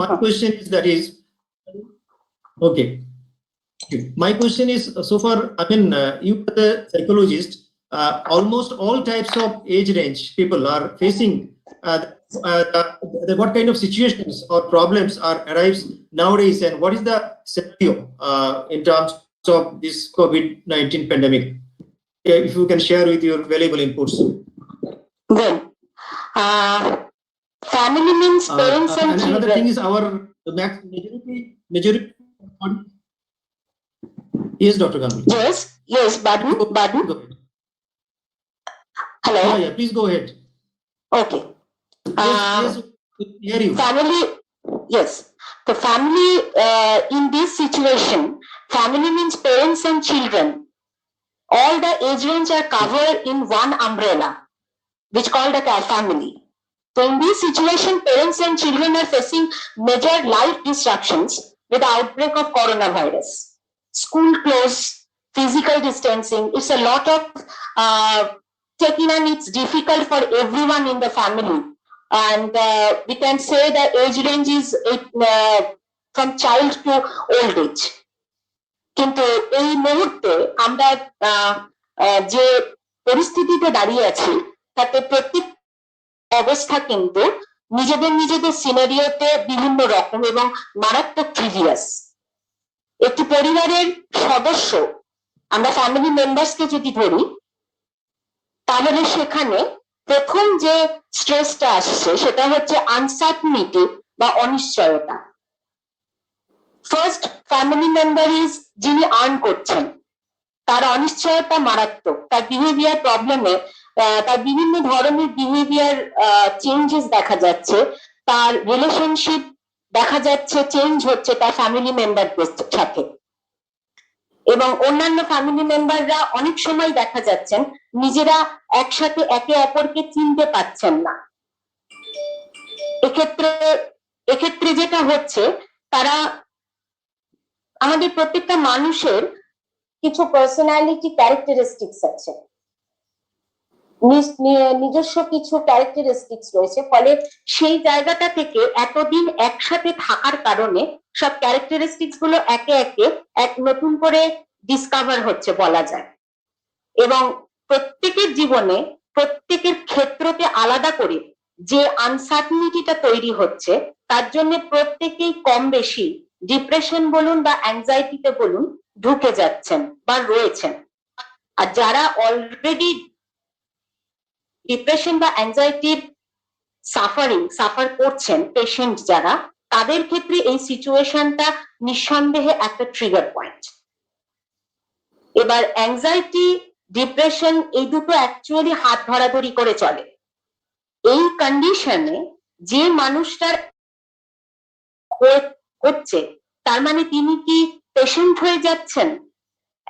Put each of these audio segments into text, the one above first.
My question is okay. My question is, so far, I mean, you are the psychologist. Almost all types of age range people are facing what kind of situations or problems arrives nowadays, and what is the scenario in terms of this COVID-19 pandemic? If you can share with your valuable inputs. Good. Family means parents and children. Another thing is our majority. Yes, Dr. Gambhir. Yes, Badun. Hello. Yeah, please go ahead. Okay. Yes, hear you. Family. Yes. The family in this situation, family means parents and children. All the age range are covered in one umbrella, which called a family. So in this situation, parents and children are facing major life disruptions with the outbreak of coronavirus. School closed, physical distancing. It's a lot of taking, and it's difficult for everyone in the family. And we can say the age range is from child to old age. কিন্তু এই মুহূর্তে আমরা যে পরিস্থিতিতে দাঁড়িয়ে আছি তাতে প্রত্যেক অবস্থা কিন্তু নিজেদের সিনারিওতে বিভিন্ন রকম এবং মারাত্মক প্রিভিয়াস। একটি পরিবারের সদস্য, আমরা ফ্যামিলি মেম্বার্সকে যদি ধরি, তাহলে সেখানে প্রথম যে স্ট্রেসটা আসছে সেটা হচ্ছে আনসার্টেনিটি বা অনিশ্চয়তা। ফার্স্ট ফ্যামিলি মেম্বার ইজ যিনি আর্ন করছেন, তার অনিশ্চয়তা মারাত্মক। তার বিহেভিয়ার প্রবলেমে তার বিভিন্ন ধরনের বিহেভিয়ার চেঞ্জেস দেখা যাচ্ছে, তার রিলেশনশিপ দেখা যাচ্ছে চেঞ্জ হচ্ছে তার ফ্যামিলি মেম্বারদের সাথে, এবং অন্যান্য ফ্যামিলি মেম্বাররা অনেক সময় দেখা যাচ্ছেন নিজেরা একসাথে একে অপরকে চিনতে পারছেন না। এক্ষেত্রে যেটা হচ্ছে, তারা আমাদের প্রত্যেকটা মানুষের কিছু পার্সোনালিটি ক্যারেক্টারিস্টিক্স আছে, নিজস্ব কিছু ক্যারেক্টারিস্টিক্স রয়েছে, ফলে সেই জায়গাটা থেকে এতদিন একসাথে থাকার কারণে সব ক্যারেক্টারিস্টিক্স গুলো একে একে এক নতুন করে ডিসকভার হচ্ছে বলা যায়। এবং প্রত্যেকের জীবনে প্রত্যেকের ক্ষেত্রকে আলাদা করে যে আনসার্টেনিটিটা তৈরি হচ্ছে, তার জন্য প্রত্যেকেই কম বেশি ডিপ্রেশন বলুন বা অ্যাংজাইটিতে বলুন ঢুকে যাচ্ছেন বা রয়েছেন। আর যারা অলরেডি ডিপ্রেশন বা অ্যাংজাইটির সাফার করছেন পেশেন্ট যারা, তাদের ক্ষেত্রে এই সিচুয়েশনটা নিঃসন্দেহে একটা ট্রিগার পয়েন্ট। এবার অ্যাংজাইটি, ডিপ্রেশন এই দুটো অ্যাকচুয়ালি হাত ধরাধরি করে চলে। এই কন্ডিশনে যে মানুষটার হচ্ছে, তার মানে তিনি কি পেশেন্ট হয়ে যাচ্ছেন?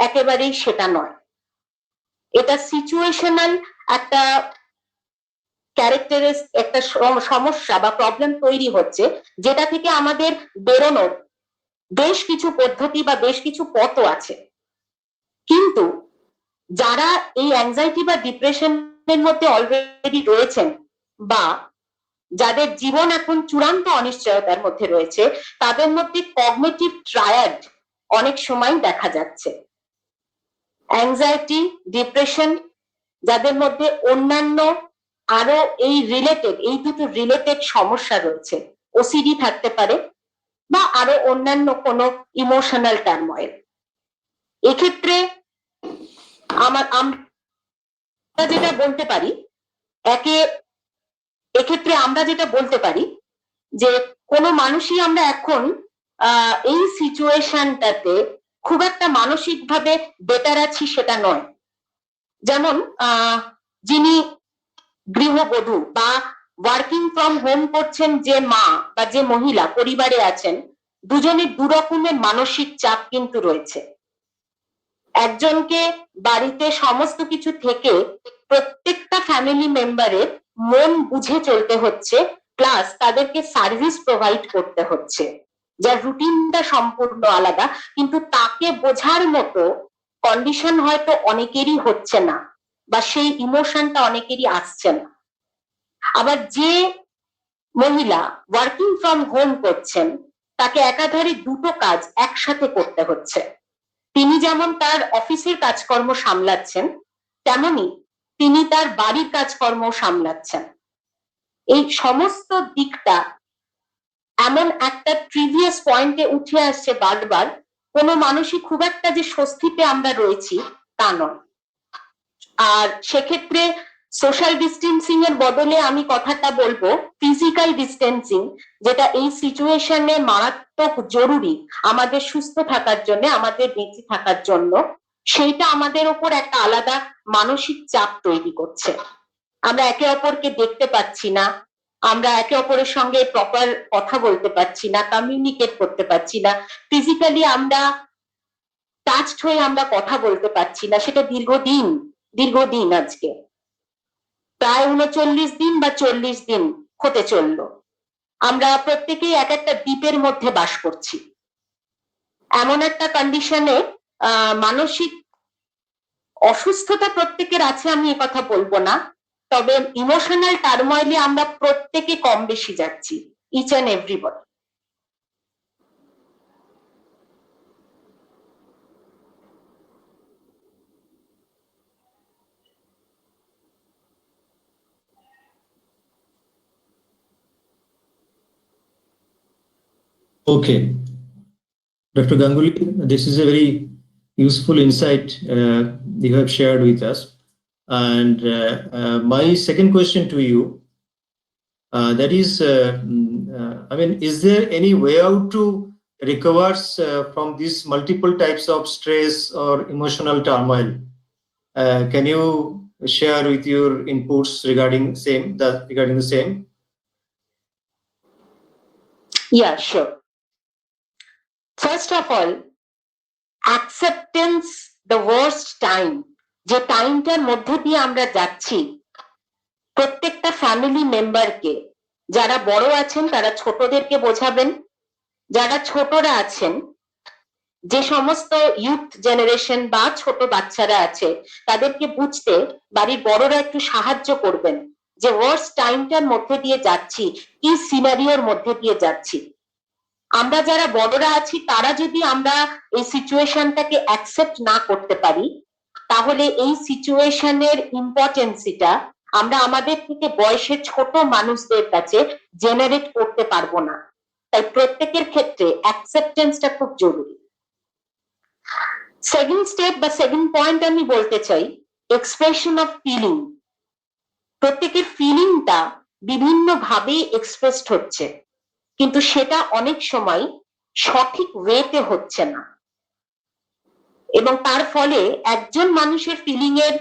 একেবারেই সেটা নয়। এটা সিচুয়েশনাল একটা একটা সমস্যা বা প্রবলেম তৈরি হচ্ছে, যেটা থেকে আমাদের বেরোনোর বেশ কিছু পদ্ধতি বা বেশ কিছু পথও আছে। কিন্তু যারা এই অ্যাংজাইটি বা ডিপ্রেশনের মধ্যে অলরেডি রয়েছেন, বা যাদের জীবন এখন চূড়ান্ত অনিশ্চয়তার মধ্যে রয়েছে, তাদের মধ্যে কগনিটিভ ট্রায়াড অনেক সময় দেখা যাচ্ছে। অ্যাংজাইটি, ডিপ্রেশন, যাদের মধ্যে অন্যান্য আরো এই দুটো রিলেটেড সমস্যা রয়েছে, ওসিডি থাকতে পারে বা আরো অন্যান্য কোনো ইমোশনাল টার্ময়েল। এক্ষেত্রে আমরা যেটা বলতে পারি যে কোনো মানুষই আমরা এখন এই সিচুয়েশনটাতে খুব একটা মানসিকভাবে বেটার আছি সেটা নয়। যেমন যিনি গৃহবধূ বা ওয়ার্কিং ফ্রম হোম করছেন যে মা বা যে মহিলা পরিবারে আছেন, দুজনের দু রকমের মানসিক চাপ কিন্তু রয়েছে। একজনকে বাড়িতে সমস্ত কিছু থেকে প্রত্যেকটা ফ্যামিলি মেম্বারের মন বুঝে চলতে হচ্ছে, প্লাস তাদেরকে সার্ভিস প্রোভাইড করতে হচ্ছে, যার রুটিনটা সম্পূর্ণ আলাদা, কিন্তু তাকে বোঝার মতো কন্ডিশন হয়তো অনেকেরই হচ্ছে না, বা সেই ইমোশনটা অনেকেরই আসছে না। আবার যে মহিলা ওয়ার্কিং ফ্রম হোম করছেন, তাকে একাধারে দুটো কাজ একসাথে করতে হচ্ছে। তিনি যেমন তার অফিসের কাজকর্ম সামলাচ্ছেন, তেমনি তিনি তার বাড়ির কাজকর্ম সামলাচ্ছেন। এই সমস্ত দিকটা এমন একটা ট্রিভিয়াস পয়েন্টে উঠে আসছে বারবার, কোনো মানুষই খুব একটা যে স্বস্তিতে আমরা রয়েছি তা নয়। আর সেক্ষেত্রে সোশ্যাল ডিস্টেন্সিং এর বদলে আমি কথাটা বলবো ফিজিক্যাল ডিস্টেন্সিং, যেটা এই সিচুয়েশনে মারাত্মক জরুরি আমাদের সুস্থ থাকার জন্য, আমাদের বেঁচে থাকার জন্য। সেইটা আমাদের উপর একটা আলাদা মানসিক চাপ তৈরি করছে। আমরা একে অপরকে দেখতে পাচ্ছি না, আমরা একে অপরের সঙ্গে প্রপার কথা বলতে পারছি না, কমিউনিকেট করতে পারছি না, ফিজিক্যালি আমরা টাচড হয়ে আমরা কথা বলতে পারছি না। সেটা দীর্ঘদিন আজকে প্রায় 39 দিন বা 40 দিন হতে চললো। আমরা প্রত্যেকেই এক একটা দ্বীপের মধ্যে বাস করছি। এমন একটা কন্ডিশনে মানসিক অসুস্থতা প্রত্যেকের আছে, আমি এ কথা বলবো না, তবে ইমোশনাল টার্ময়েলে আমরা প্রত্যেকে কম বেশি যাচ্ছি, each and everybody. Okay, Dr. Ganguly, this is a very useful insight you have shared with us. And my second question to you, that is, I mean, is there any way out to recover from these multiple types of stress or emotional turmoil? Can you share with your inputs regarding the same? Yeah, sure. First of all, acceptance the worst time, যে টাইমটার মধ্যে দিয়ে আমরা যাচ্ছি, প্রত্যেকটা family মেম্বারকে, যারা বড় আছেন তারা ছোটদেরকে বোঝাবেন, যারা ছোটরা আছেন, যে সমস্ত ইউথ জেনারেশন বা ছোট বাচ্চারা আছে তাদেরকে বুঝতে বাড়ির বড়রা একটু সাহায্য করবেন যে ওয়ার্স্ট টাইমটার মধ্যে দিয়ে যাচ্ছি, কি সিনারিওর মধ্যে দিয়ে যাচ্ছি। আমরা যারা বড়রা আছি তারা যদি আমরা এই সিচুয়েশনটাকে অ্যাকসেপ্ট না করতে পারি, তাহলে এই সিচুয়েশনের ইম্পর্টেন্সিটা আমরা আমাদের থেকে বয়সে ছোট মানুষদের কাছে জেনারেট করতে পারবো না। তাই প্রত্যেকের ক্ষেত্রে অ্যাকসেপ্টেন্সটা খুব জরুরি। সেকেন্ড স্টেপ বা সেকেন্ড পয়েন্ট আমি বলতে চাই এক্সপ্রেশন অফ ফিলিং। প্রত্যেকের ফিলিংটা বিভিন্ন ভাবে এক্সপ্রেসড হচ্ছে, কিন্তু সেটা অনেক সময় সঠিক ওয়েতে হচ্ছে না, এবং তার ফলে একজন মানুষের ফিলিং এর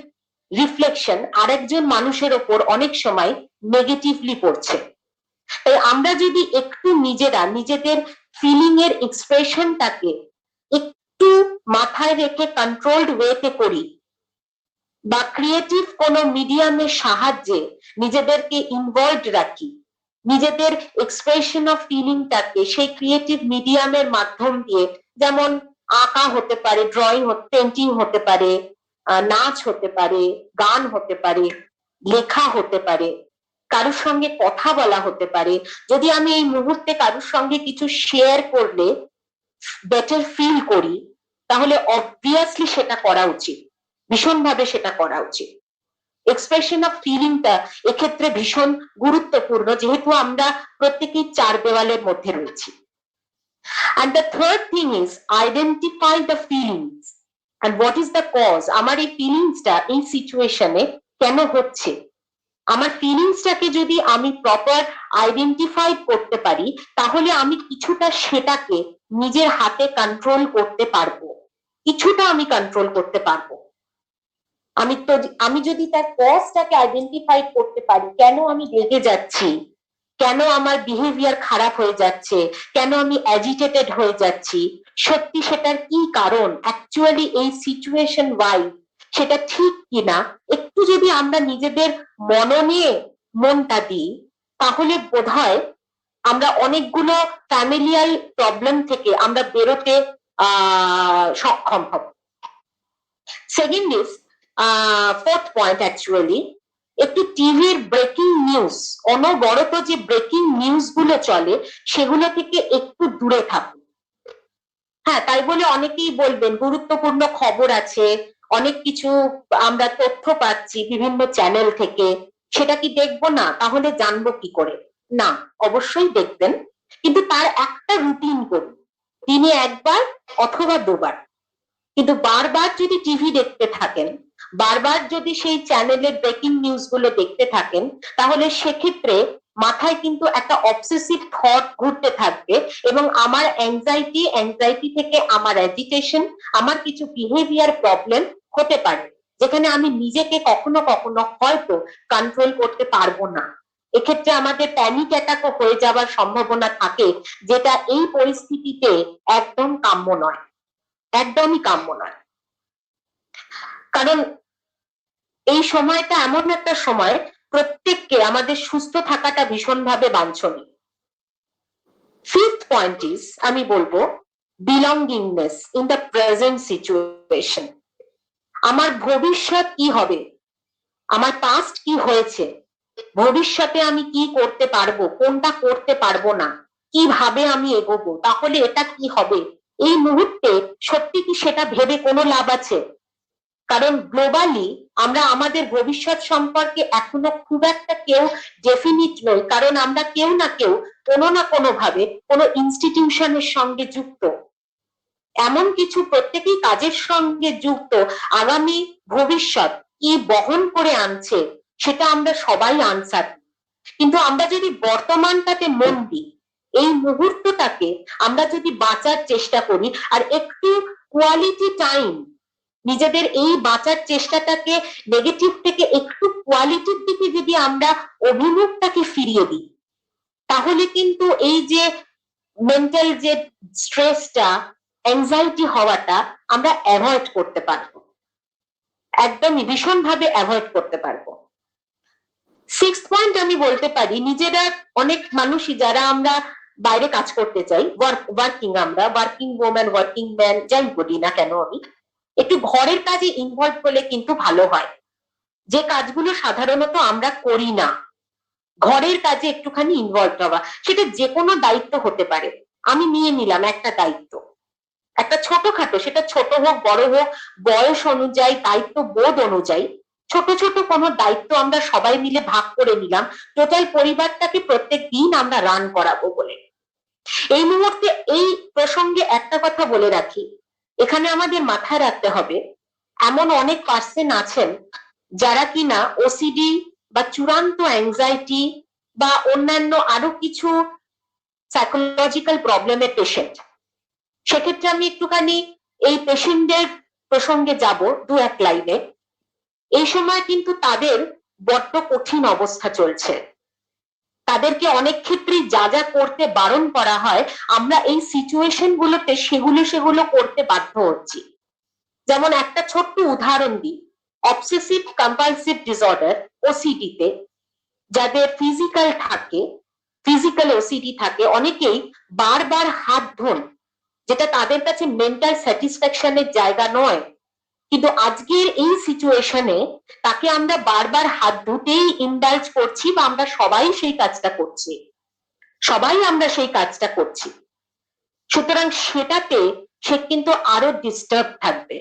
রিফ্লেকশন আরেকজন মানুষের ওপর অনেক সময় নেগেটিভলি পড়ছে। তাই আমরা যদি একটু নিজেদের ফিলিং এর এক্সপ্রেশনটাকে একটু মাথায় রেখে কন্ট্রোলড ওয়েতে করি, বা ক্রিয়েটিভ কোনো মিডিয়ামের সাহায্যে নিজেদেরকে ইনভলভড রাখি, নিজেদের এক্সপ্রেশন অফ ফিলিংটাকে সেই ক্রিয়েটিভ মিডিয়ামের মাধ্যম দিয়ে, যেমন আঁকা হতে পারে, ড্রয়িং, পেন্টিং হতে পারে, নাচ হতে পারে, গান হতে পারে, লেখা হতে পারে, কারোর সঙ্গে কথা বলা হতে পারে। যদি আমি এই মুহূর্তে কারোর সঙ্গে কিছু শেয়ার করলে বেটার ফিল করি, তাহলে অবভিয়াসলি সেটা করা উচিত, ভীষণভাবে সেটা করা উচিত। এক্সপ্রেশন অফ ফিলিংটা এক্ষেত্রে ভীষণ গুরুত্বপূর্ণ, যেহেতু আমরা প্রত্যেকেই চার দেওয়ালের মধ্যে রয়েছি। And the third thing is identify the feelings and what is the cause. আমার এই ফিলিংসটা এই সিচুয়েশনে কেন হচ্ছে, আমার ফিলিংসটাকে যদি আমি প্রপার আইডেন্টিফাই করতে পারি, তাহলে আমি কিছুটা সেটাকে নিজের হাতে কন্ট্রোল করতে পারবো, কিছুটা আমি কন্ট্রোল করতে পারবো। আমি যদি তার কজটাকে আইডেন্টিফাই করতে পারি, কেন আমি রেগে যাচ্ছি, কেন আমার বিহেভিয়ার খারাপ হয়ে যাচ্ছে, কেন আমি অ্যাজিটেটেড হয়ে যাচ্ছি, সত্যি সেটার কি কারণ, অ্যাকচুয়ালি এই সিচুয়েশন ওয়াই সেটা ঠিক কিনা, একটু যদি আমরা নিজেদের মননে মনটা দিই, তাহলে বোধহয় আমরা অনেকগুলো ফ্যামিলিয়াল প্রবলেম থেকে আমরা বেরোতে সক্ষম হব। Second is fourth point actually, একটু টিভির ব্রেকিং নিউজ, অনবরত যে ব্রেকিং নিউজ গুলো চলে সেগুলো থেকে একটু দূরে থাকুন। হ্যাঁ, তাই বলে অনেকেই বলবেন গুরুত্বপূর্ণ খবর আছে, অনেক কিছু আমরা তথ্য পাচ্ছি বিভিন্ন চ্যানেল থেকে, সেটা কি দেখবো না? তাহলে জানবো কি করে? না, অবশ্যই দেখবেন, কিন্তু তার একটা রুটিন করুন, দিনে একবার অথবা দুবার। কিন্তু বারবার যদি টিভি দেখতে থাকেন, বারবার যদি সেই চ্যানেলের ব্রেকিং নিউজ গুলো দেখতে থাকেন, তাহলে সেক্ষেত্রে মাথায় কিন্তু একটা অবসেসিভ থট ঘুরতে থাকবে এবং আমার অ্যাংজাইটি থেকে আমার অ্যাজিটেশন, আমার কিছু বিহেভিয়ার প্রবলেম হতে পারে, যেখানে আমি নিজেকে কখনো কখনো হয়তো কন্ট্রোল করতে পারবো না। এক্ষেত্রে আমাদের প্যানিক অ্যাটাকও হয়ে যাওয়ার সম্ভাবনা থাকে, যেটা এই পরিস্থিতিতে একদম কাম্য নয়, একদমই কাম্য নয়। কারণ এই সময়টা এমন একটা সময়, প্রত্যেককে আমাদের সুস্থ থাকাটা ভীষণভাবে বাঞ্ছনীয়। ফিফথ পয়েন্ট ইজ, আমি বলবো belongingness in the present situation. আমার ভবিষ্যৎ কি হবে, আমার পাস্ট কি হয়েছে, ভবিষ্যতে আমি কি করতে পারবো, কোনটা করতে পারবো না, কিভাবে আমি এগোবো, তাহলে এটা কি হবে, এই মুহূর্তে সত্যি কি সেটা ভেবে কোনো লাভ আছে? কারণ গ্লোবালি আমরা আমাদের ভবিষ্যৎ সম্পর্কে এখনো খুব একটা কেউ ডেফিনিট নই, কারণ আমরা কেউ না কেউ কোনো না কোনো ভাবে কোনো ইনস্টিটিউশনের সঙ্গে যুক্ত, এমন কিছু প্রত্যেকেই কাজের সঙ্গে যুক্ত। আগামী ভবিষ্যৎ কি বহন করে আনছে সেটা আমরা সবাই আনসার, কিন্তু আমরা যদি বর্তমানটাতে মন দিই, এই মুহূর্তটাকে আমরা যদি বাঁচার চেষ্টা করি, আর একটু কোয়ালিটি টাইম, নিজেদের এই বাঁচার চেষ্টাটাকে নেগেটিভ থেকে একটু কোয়ালিটির দিকে যদি আমরা অভিমুখটাকে ফিরিয়ে দিই, তাহলে কিন্তু এই যে মেন্টাল যে স্ট্রেসটা, অ্যাংজাইটি হওয়াটা আমরা অ্যাভয়েড করতে পারবো, একদমই ভীষণভাবে অ্যাভয়েড করতে পারবো। সিক্সথ পয়েন্ট আমি বলতে পারি, নিজেরা অনেক মানুষই যারা আমরা বাইরে কাজ করতে চাই, ওয়ার্কিং, আমরা ওয়ার্কিং ওম্যান, ওয়ার্কিং ম্যান, যাই বলি না কেন, আমি একটু ঘরের কাজে ইনভলভ করলে কিন্তু ভালো হয়। যে কাজগুলো সাধারণত আমরা করি না, ঘরের কাজে একটুখানি ইনভলভ হওয়া, সেটা যে কোনো দায়িত্ব হতে পারে। আমি নিয়ে নিলাম একটা দায়িত্ব, একটা ছোটখাটো, সেটা ছোট হোক বড় হোক, বয়স অনুযায়ী, দায়িত্ব বোধ অনুযায়ী ছোট ছোট কোনো দায়িত্ব আমরা সবাই মিলে ভাগ করে নিলাম, টোটাল পরিবারটাকে প্রত্যেক দিন আমরা রান করাবো বলে। এই মুহূর্তে এই প্রসঙ্গে একটা কথা বলে রাখি, এখানে আমাদের মাথায় রাখতে হবে, এমন অনেক পার্সন আছেন যারা কিনা ওসিডি বা চূড়ান্ত অ্যাংজাইটি বা অন্যান্য আরো কিছু সাইকোলজিক্যাল প্রবলেমের পেশেন্ট। সেক্ষেত্রে আমি একটুখানি এই পেশেন্টদের প্রসঙ্গে যাব দু এক লাইনে। এই সময় কিন্তু তাদের বড্ড কঠিন অবস্থা চলছে, তাদেরকে অনেক ক্ষেত্রেই যা যা করতে বারণ করা হয়, আমরা এই সিচুয়েশন গুলোতে সেগুলো করতে বাধ্য হচ্ছি। যেমন একটা ছোট্ট উদাহরণ দিই, অবসেসিভ কম্পালসিভ ডিসঅর্ডার, ওসিডি তে যাদের ফিজিক্যাল ওসিডি থাকে, অনেকেই বারবার হাত ধোন, যেটা তাদের কাছে মেন্টাল স্যাটিসফ্যাকশনের জায়গা নয়, কিন্তু আজকের এই সিচুয়েশনে তাকে আমরা বারবার হাত ধুতেই ইনডালজ করছি, বা আমরা সবাই সেই কাজটা করছি, সুতরাং সেটাতে সে কিন্তু আরো ডিস্টার্ব থাকবে।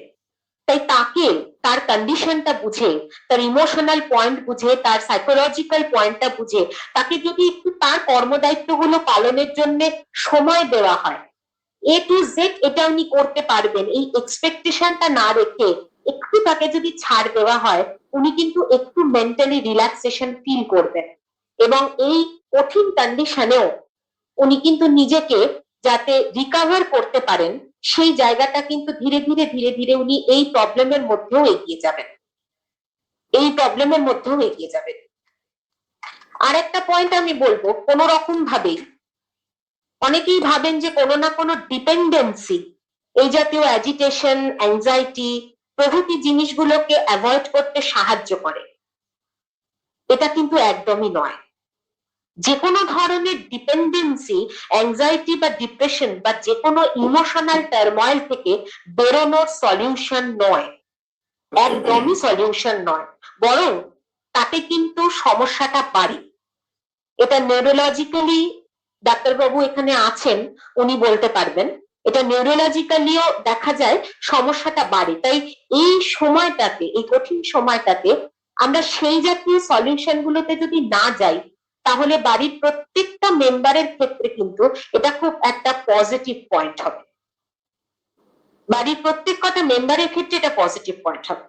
তাই তাকে তার কন্ডিশনটা বুঝে, তার ইমোশনাল পয়েন্ট বুঝে, তার সাইকোলজিক্যাল পয়েন্টটা বুঝে তাকে যদি একটু তার কর্মদায়িত্বগুলো পালনের জন্য সময় দেওয়া হয়, এ টু জেড এটা উনি করতে পারবেন, এই এক্সপেকটেশনটা না রেখে একটু তাকে যদি ছাড় দেওয়া হয়, উনি কিন্তু একটু মেন্টালি রিল্যাক্সেশন ফিল করবেন, এবং এই কঠিন কন্ডিশনেও উনি কিন্তু নিজেকে যাতে রিকভার করতে পারেন, সেই জায়গাটা কিন্তু ধীরে ধীরে উনি এই প্রবলেমের মধ্যেও এগিয়ে যাবেন। আর একটা পয়েন্ট আমি বলবো, কোন রকম ভাবেই অনেকেই ভাবেন যে কোনো না কোনো ডিপেন্ডেন্সি, এই জাতীয় অ্যাজিটেশন, অ্যাংজাইটি প্রভৃতি জিনিসগুলোকে অ্যাভয়েড করতে সাহায্য করে। এটা কিন্তু একদমই নয়। যে কোনো ধরনের ডিপেন্ডেন্সি, অ্যাংজাইটি বা ডিপ্রেশন বা যে কোনো ইমোশনাল টার্ময়েল থেকে বেরোনোর সলিউশন নয়, একদমই সলিউশন নয়। বরং তাতে কিন্তু সমস্যাটা বাড়ে। এটা নিউরোলজিক্যালি, ডাক্তারবাবু এখানে আছেন, উনি বলতে পারবেন, এটা নিউরোলজিক্যালিও দেখা যায় সমস্যাটা বাড়ে। তাই এই সময়টাতে, এই কঠিন সময়টাতে আমরা সেই জাতীয় সলিউশন গুলোতে যদি না যাই, তাহলে বাড়ির প্রত্যেকটা মেম্বারের ক্ষেত্রে কিন্তু এটা খুব একটা পজিটিভ পয়েন্ট হবে। বাড়ির প্রত্যেক কটা মেম্বারের ক্ষেত্রে এটা পজিটিভ পয়েন্ট হবে।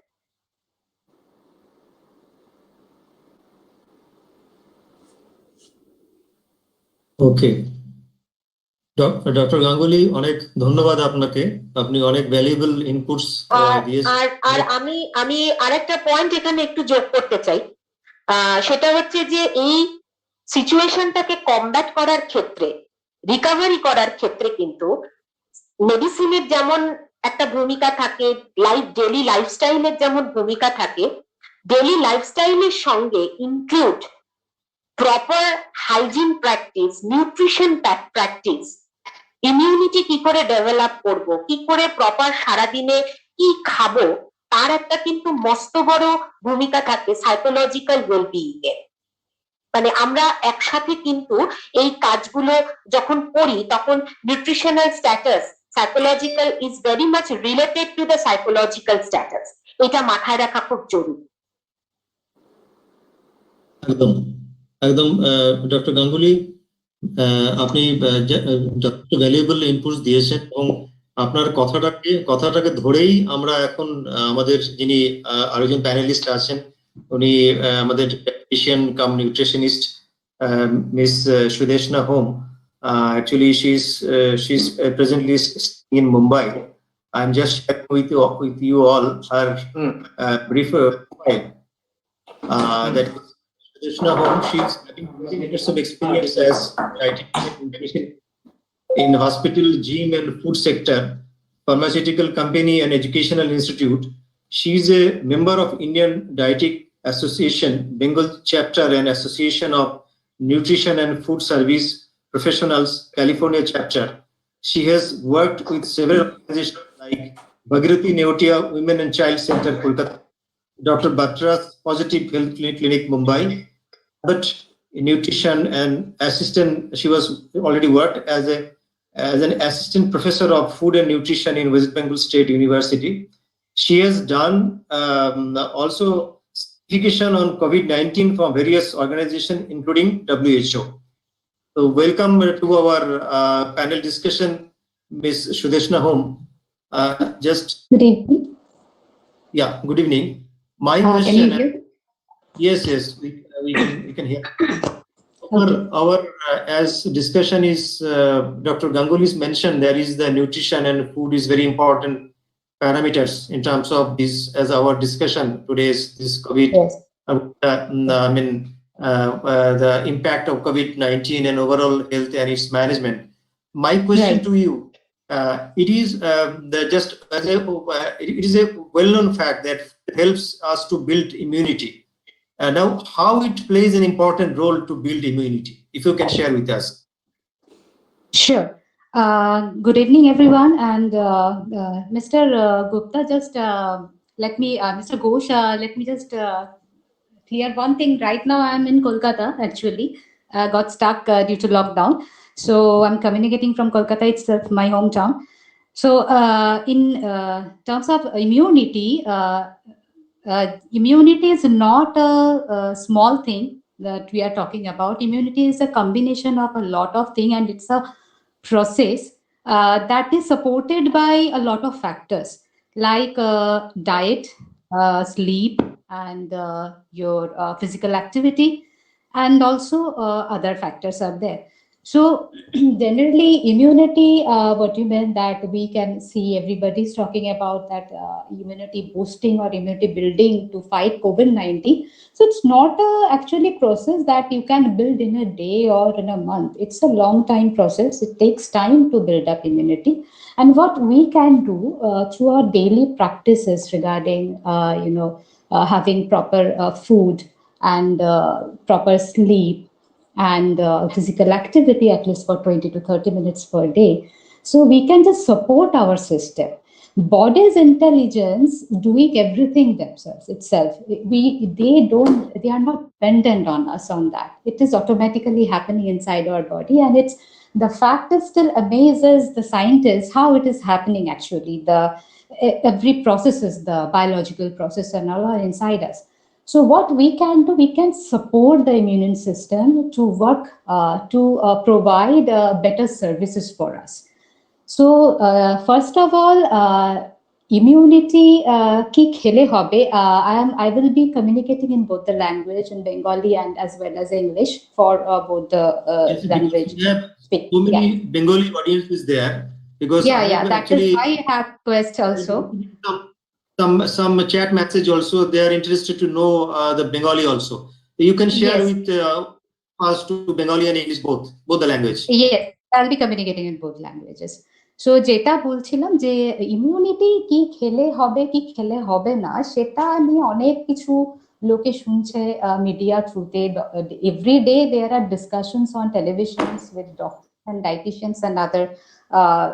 ওকে, ডক্টর গাঙ্গুলি, অনেক ধন্যবাদ আপনাকে। আপনি অনেক ভ্যালুয়েবল ইনপুটস দিয়েছেন। আর আমি আরেকটা পয়েন্ট এখানে একটু যোগ করতে চাই, সেটা হচ্ছে যে এই সিচুয়েশনটাকে কমব্যাট করার ক্ষেত্রে, রিকভারি করার ক্ষেত্রে কিন্তু মেডিসিনের যেমন একটা ভূমিকা থাকে, ডেইলি লাইফস্টাইলের যেমন ভূমিকা থাকে, ডেইলি লাইফস্টাইলের সঙ্গে include proper hygiene practice, nutrition practice, immunity কি করে ডেভেলপ করব, কি করে প্রপার সারাদিনে কি খাবো, তার একটা কিন্তু মস্ত বড় ভূমিকা থাকে সাইকোলজিক্যাল ওয়েলবিইং এ। মানে আমরা একসাথে কিন্তু এই কাজগুলো যখন করি, তখন nutritional status, psychological is very much related to the psychological status. এটা মাথায় রাখা খুব জরুরি। একদম একদম ডক্টর গাঙ্গুলি, আপনি যথেষ্ট ভ্যালুয়েবল ইনপুটস দিয়েছেন, এবং আপনার কথাটাকে ধরেই আমরা এখন আমাদের যিনি আরেকজন প্যানেলিস্ট আছেন, উনি আমাদের dietitian cum nutritionist miss Sudeshna Hom. Actually, she's presently in Mumbai. I'm just sharing with you all her brief profile. That Sudeeshna Home, she's having 20 years of experience as dietitian in hospital, gym and food sector, pharmaceutical company and educational institute. She's a member of Indian Dietetic Association, Bengal chapter, and Association of Nutrition and Food Service Professionals, California chapter. She has worked with several organizations like Bhagirathi Neotia Women and Child Center, Kolkata, Dr. Batra's Positive Health Clinic, Mumbai, but in nutrition and assistant. She was already worked as an assistant professor of food and nutrition in West Bengal State University. She has done also certification on COVID-19 from various organizations, including WHO. So welcome to our panel discussion, Ms. Sudeeshna Home. Good evening. Yeah, good evening. My Can question. you hear? Yes, we can hear. Our as discussion is, Dr. Ganguly's mentioned, there is the nutrition and food is very important parameters in terms of this, as our discussion today is this COVID. Yes. The impact of COVID-19 and overall health and its management. My question Right. to you, it is it is a well-known fact that it helps us to build immunity. Now, how it plays an important role to build immunity, if you can share with us. Sure. Good evening, everyone. And Mr. Gupta, just let me, Mr. Ghosh, let me just clear one thing. Right now, I'm in Kolkata, actually. Got stuck due to lockdown. So I'm communicating from Kolkata itself, my hometown. So in terms of immunity, immunity is not a small thing that we are talking about. Immunity is a combination of a lot of things, and it's a process that is supported by a lot of factors like diet, sleep, and your physical activity, and also other factors are there. So generally immunity, what you meant that we can see everybody's talking about that immunity boosting or immunity building to fight COVID-19. So it's not actually process that you can build in a day or in a month. It's a long time process. It takes time to build up immunity. And what we can do through our daily practices regarding, having proper food and proper sleep, and physical activity at least for 20 to 30 minutes per day. So we can just support our system. body's intelligence doing everything themselves itself. They are not dependent on us on that. It is automatically happening inside our body, and it's the fact is still amazes the scientists how it is happening actually. Every processes, the biological process and all are inside us. So what we can do, we can support the immune system to work to provide better services for us. So first of all, immunity ki khele hobe. I will be communicating in both the language, in Bengali and as well as English for both the Yes, because language. we have so many Bengali audiences there, because I have That actually is why I have quest also. some chat message also. They are interested to know the Bengali also. You can share Yes. with us to Bengali and English, both the language. Yes, I'll be communicating in both languages. So যেটা বলছিলাম যে immunity কি খেলে হবে কি খেলে হবে না সেটা নিয়ে অনেক কিছু লোকে শুনছে মিডিয়া থ্রুতে। Every day there are discussions on televisions with doctors and dietitians and other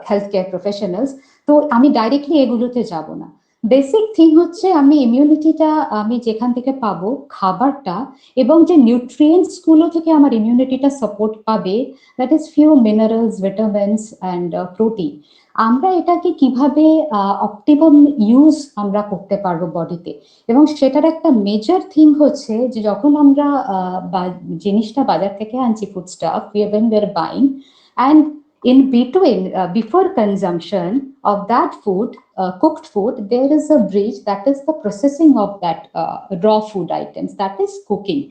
health care professionals. তো আমি ডাইরেক্টলি এগুলোতে যাব না। বেসিক থিং হচ্ছে আমি ইমিউনিটিটা আমি যেখান থেকে পাবো খাবারটা এবং যে নিউট্রিয়েন্টস গুলো থেকে আমার ইমিউনিটিটা সাপোর্ট পাবে, that is few minerals, vitamins and protein. আমরা এটাকে কিভাবে অপটিমাম ইউজ আমরা করতে পারবো বডিতে, এবং সেটার একটা মেজর থিং হচ্ছে যে যখন আমরা জিনিসটা বাজার থেকে আনছি, food staff, when we are buying, and in between, before consumption of that food, cooked food, there is a bridge, that is the processing of that raw food items, that is cooking.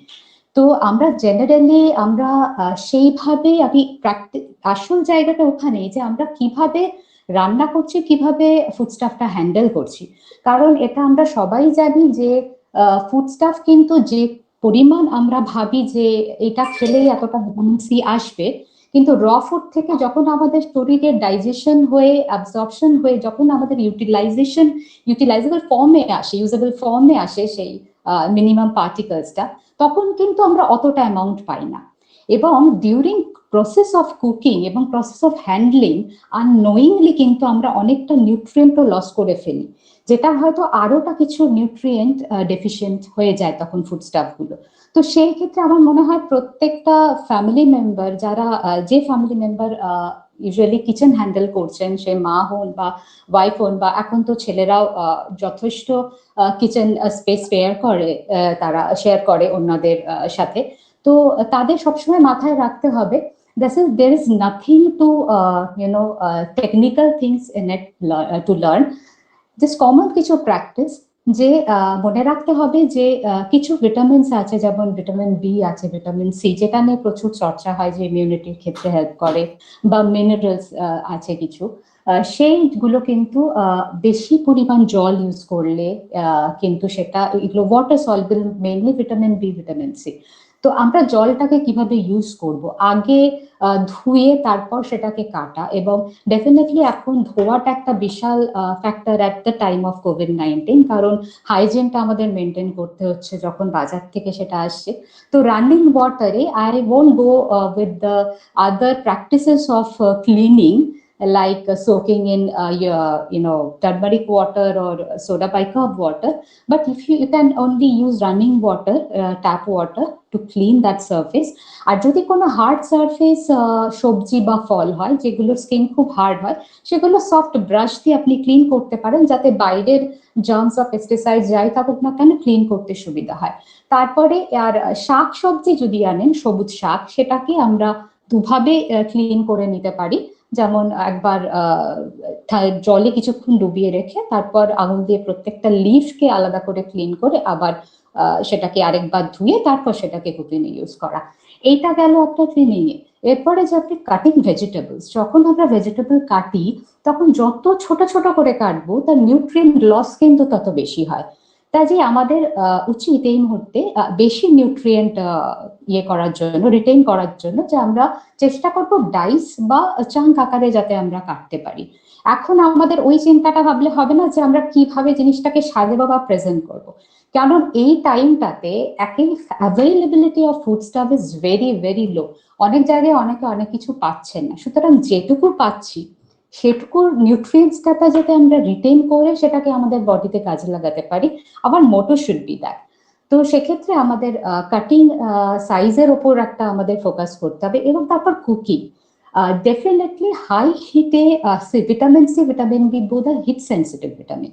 তো আমরা generally আমরা সেইভাবে আমি আসল জায়গাটা ওখানে যে আমরা কিভাবে রান্না করছি, কিভাবে ফুডস্টাফটা হ্যান্ডেল করছি। কারণ এটা আমরা সবাই জানি যে ফুডস্টাফ কিন্তু যে পরিমাণ আমরা ভাবি যে এটা খেলেই এতটা ভিটামিন সি আসবে, কিন্তু র ফুড থেকে যখন আমাদের শরীরে ডাইজেশন হয়ে অ্যাবজর্পশন হয়ে যখন আমাদের ইউটিলাইজেবল ফর্মে আসে, ইউজেবল ফর্মে আসে সেই মিনিমাম পার্টিকেলসটা, তখন কিন্তু আমরা অতটা অ্যামাউন্ট পাই না। এবং ডিউরিং প্রসেস অফ কুকিং এবং প্রসেস অফ হ্যান্ডলিং আননোয়িংলি কিন্তু আমরা অনেকটা নিউট্রিয়েন্টও লস করে ফেলি, যেটা হয়তো আরোটা কিছু নিউট্রিয়েন্ট ডেফিসিয়েন্ট হয়ে যায় তখন ফুডস্টাফগুলো। তো সেই ক্ষেত্রে আমার মনে হয় প্রত্যেকটা ফ্যামিলি মেম্বার, যারা যে family member usually kitchen handle করছেন, সে মা হন বা ওয়াইফ হন, বা এখন তো ছেলেরাও যথেষ্ট কিচেন স্পেস তারা শেয়ার করে অন্যদের সাথে। তো তাদের সবসময় মাথায় রাখতে হবে there is nothing to technical things in it to learn, just common কিছু প্র্যাকটিস। যে মনে রাখতে হবে যে কিছু ভিটামিনস আছে, যেমন ভিটামিন বি আছে, ভিটামিন সি, যেটা নিয়ে প্রচুর চর্চা হয় যে ইমিউনিটির ক্ষেত্রে হেল্প করে, বা মিনারেলস আছে কিছু, সেইগুলো কিন্তু বেশি পরিমাণ জল ইউজ করলে কিন্তু সেটা এগুলো water soluble, mainly vitamin B, vitamin C. তো আমরা জলটাকে কিভাবে ইউজ করব, আগে ধুয়ে তারপর সেটাকে কাটা, এবং ডেফিনেটলি এখন ধোয়াটা একটা বিশাল factor at the time of কোভিড-19, কারণ হাইজিনটা আমাদের মেনটেন করতে হচ্ছে যখন বাজার থেকে সেটা আসছে। তো রানিং ওয়াটারে I won't go with the other practices of cleaning, like soaking in turmeric water or soda bicarb water, but if you can only use running water, tap water to clean that surface. আর যদি কোনো hard surface সবজি বা ফল হয় যেগুলোর skin খুব hard হয়, সেগুলো soft brush দিয়ে আপনি ক্লিন করতে পারেন, যাতে বাইরের জার্মস বা পেস্টিসাইড যাই থাকুক না কেন ক্লিন করতে সুবিধা হয়। তারপরে আর শাক সবজি যদি আনেন, সবুজ শাক, সেটাকে আমরা দুভাবে ক্লিন করে নিতে পারি। যেমন একবার জলে কিছুক্ষণ ডুবিয়ে রেখে তারপর আঙুল দিয়ে প্রত্যেকটা লিফকে আলাদা করে ক্লিন করে আবার সেটাকে আরেকবার ধুয়ে তারপর সেটাকে কুকিংয়ে ইউজ করা। এইটা গেল একটা ক্লিনিং এ। এরপরে যে আপনি কাটিং ভেজিটেবলস, যখন আমরা ভেজিটেবল কাটি তখন যত ছোট ছোট করে কাটবো তার নিউট্রিয়েন্ট লস কিন্তু তত বেশি হয়। কাজে আমাদের উচিত এই মুহূর্তে বেশি নিউট্রিয়েন্ট করার জন্য, রিটেইন করার জন্য, যে আমরা চেষ্টা করবো ডাইস বা চাঙ্ক আকারে যাতে আমরা কাটতে পারি। এখন আমাদের ওই চিন্তাটা ভাবলে হবে না যে আমরা কিভাবে জিনিসটাকে সাজাবো বা প্রেজেন্ট করবো, কারণ এই টাইমটাতে availability of food stuff is very very low. অনেক জায়গায় অনেকে অনেক কিছু পাচ্ছেন না, সুতরাং যেটুকু পাচ্ছি সেটুকুর নিউট্রিয়েন্টসটা যাতে আমরা রিটেন করে সেটাকে আমাদের বডিতে কাজে লাগাতে পারি, আমার মোটো শুড বি দ্যাট। তো সেক্ষেত্রে আমাদের কাটিং সাইজের ওপর একটা আমাদের ফোকাস করতে হবে, এবং তারপর কুকিং ডেফিনেটলি হাই হিটে ভিটামিন সি ভিটামিন বি বোধ আর হিট সেন্সিটিভ ভিটামিন।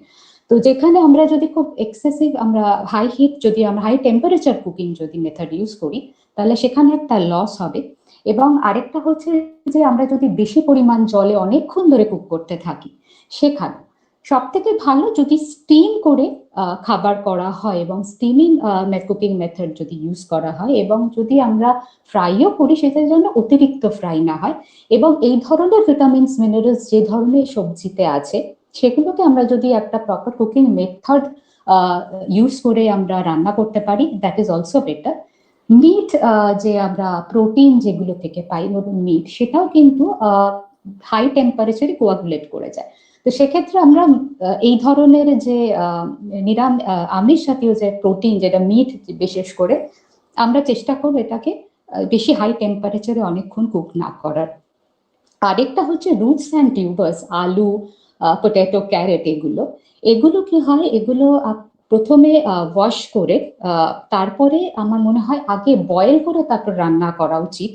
তো যেখানে আমরা যদি খুব এক্সেসিভ আমরা হাই হিট যদি আমরা হাই টেম্পারেচার কুকিং যদি মেথড ইউজ করি তাহলে সেখানে একটা লস হবে। এবং আরেকটা হচ্ছে যে আমরা যদি বেশি পরিমাণ জলে অনেকক্ষণ ধরে কুক করতে থাকি, সেখানে সব থেকে ভালো যদি স্টিম করে খাবার করা হয় এবং স্টিমিং কুকিং মেথড যদি ইউজ করা হয়, এবং যদি আমরা ফ্রাইও করি সেটার জন্য অতিরিক্ত ফ্রাই না হয়, এবং এই ধরনের ভিটামিনস মিনারেলস যে ধরনের সবজিতে আছে সেগুলোকে আমরা যদি একটা প্রপার কুকিং মেথড ইউজ করে আমরা রান্না করতে পারি, that is also better. Meat যে আমরা প্রোটিন যেগুলো থেকে পাই, ধরুন মিট, সেটাও কিন্তু হাই টেম্পারেচারে কোয়াগুলেট করে যায়। তো সেক্ষেত্রে আমরা এই ধরনের যে আমিষ জাতীয় যে প্রোটিন, যেটা মিট বিশেষ করে, আমরা চেষ্টা করবো এটাকে বেশি হাই টেম্পারেচারে অনেকক্ষণ কুক না করার। আরেকটা হচ্ছে রুটস অ্যান্ড টিউবার্স, আলু, পটেটো, ক্যারেট, এগুলো কি হয়, এগুলো প্রথমে ওয়াশ করে তারপরে আমার মনে হয় আগে বয়েল করে তারপর রান্না করা উচিত,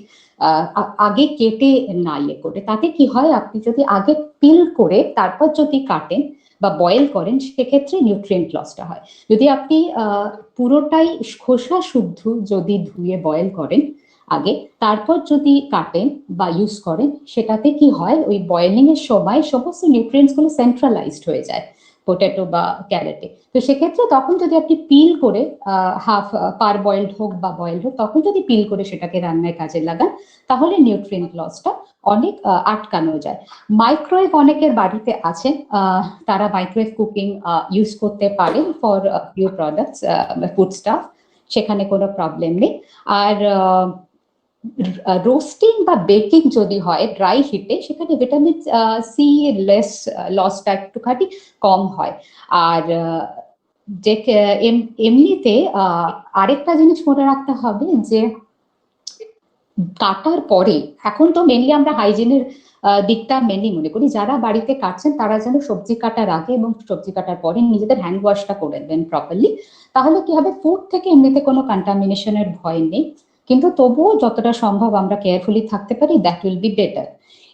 আগে কেটে না ইয়ে করে। তাতে কি হয়, আপনি যদি আগে পিল করে তারপর যদি কাটেন বা বয়েল করেন সেক্ষেত্রে নিউট্রিয়েন্ট লসটা হয়। যদি আপনি পুরোটাই খোসা শুদ্ধ যদি ধুয়ে বয়েল করেন আগে তারপর যদি কাটেন বা ইউজ করেন, সেটাতে কি হয়, ওই বয়েলিং এর সময় সমস্ত নিউট্রিয়েন্টস গুলো সেন্ট্রালাইজড হয়ে যায় পটেটো বা ক্যারেটে। তো সেক্ষেত্রে তখন যদি আপনি পিল করে হাফ পার বয়েলড হোক বা বয়েলড হোক, তখন যদি পিল করে সেটাকে রান্নায় কাজে লাগান তাহলে নিউট্রিয়েন্ট লসটা অনেক আটকানো যায়। মাইক্রোওয়েভ অনেকের বাড়িতে আছেন, তারা মাইক্রোওয়েভ কুকিং ইউজ করতে পারেন for few products, food staff, সেখানে কোনো প্রবলেম নেই। আর রোস্টিং বা বেকিং যদি হয় ড্রাই হিটে, সেখানে ভিটামিন সি লসটা একটুখানি কম হয়। আর যে এমনিতে আরেকটা জিনিস মনে রাখতে হবে যে কাটার পরে, এখন তো মেনলি আমরা হাইজিনের দিকটা মেনলি মনে করি, যারা বাড়িতে কাটছেন তারা যেন সবজি কাটার আগে এবং সবজি কাটার পরে নিজেদের হ্যান্ড ওয়াশটা করে নেবেন প্রপারলি। তাহলে কি হবে, ফুড থেকে এমনিতে কোনো কন্টামিনেশনের ভয় নেই, কিন্তু তবুও যতটা সম্ভব আমরা কেয়ারফুলি থাকতে পারি, দ্যাট উইল বি বেটার।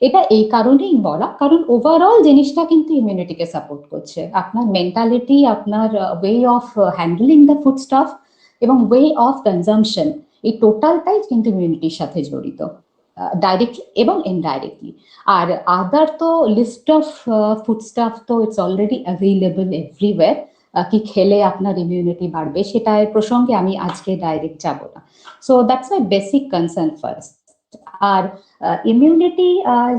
এটা এই কারণেই বলা, কারণ ওভারঅল জিনিসটা কিন্তু ইমিউনিটিকে সাপোর্ট করছে। আপনার মেন্টালিটি, আপনার way of handling the food staff এবং ওয়ে অফ কনজাম্পশন, এই টোটালটাই কিন্তু ইমিউনিটির সাথে জড়িত, ডাইরেক্টলি এবং ইনডাইরেক্টলি। আর আদার তো লিস্ট অফ ফুড স্টাফ তো ইটস অলরেডি অ্যাভেলেবল এভরিওয়্যার, কি খেলে আপনার ইমিউনিটি বাড়বে সেটার প্রসঙ্গে আমি আজকে ডাইরেক্ট যাব না। So that's my basic concern first. আর ইমিউনিটি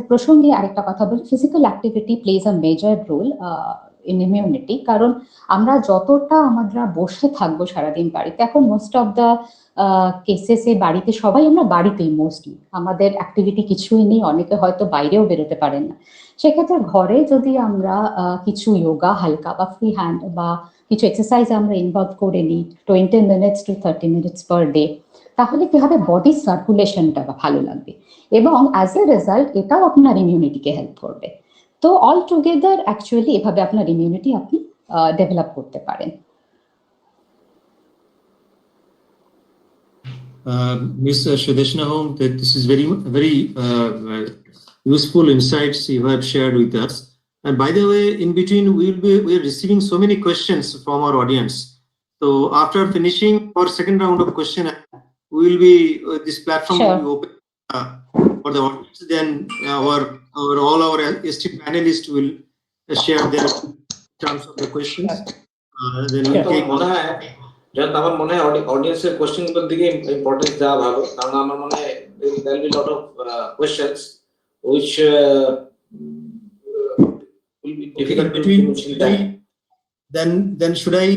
প্রসঙ্গে আরেকটা কথা বলি, physical activity plays a major role in immunity. কারণ আমরা যতটা আমরা বসে থাকবো সারাদিন বাড়িতে, এখন মোস্ট অফ দ্য কেসেসে বাড়িতে সবাই আমরা বাড়িতেই মোস্টলি, আমাদের অ্যাক্টিভিটি কিছুই নেই, অনেকে হয়তো বাইরেও বেরোতে পারেন না। সেক্ষেত্রে ঘরে যদি আমরা কিছু যোগা হালকা বা ফ্রি হ্যান্ড বা কিছু এক্সারসাইজ আমরা ইনভলভ করে নিই 20 minutes to 30 minutes per day, তাহলে কি হবে, বডি সার্কুলেশনটা ভালো লাগবে এবং অ্যাজ এ রেজাল্ট এটাও আপনার ইমিউনিটিকে হেল্প করবে। তো অল টুগেদার অ্যাকচুয়ালি এভাবে আপনার ইমিউনিটি আপনি ডেভেলপ করতে পারেন। Ms. Sudeshna Home, that this is very useful insights you have shared with us. And by the way, in between we are receiving so many questions from our audience. So after finishing our second round of question, we will be this platform will be open for the audience. Then all our esteemed panelists will share their terms of the questions. Then we take যখন আমার মনে হয় অডিয়েন্সের question গুলোর দিকে importance দেওয়া ভালো, কারণ আমার মনে হয় there will be lot of questions which will be difficult to mention that. Then should I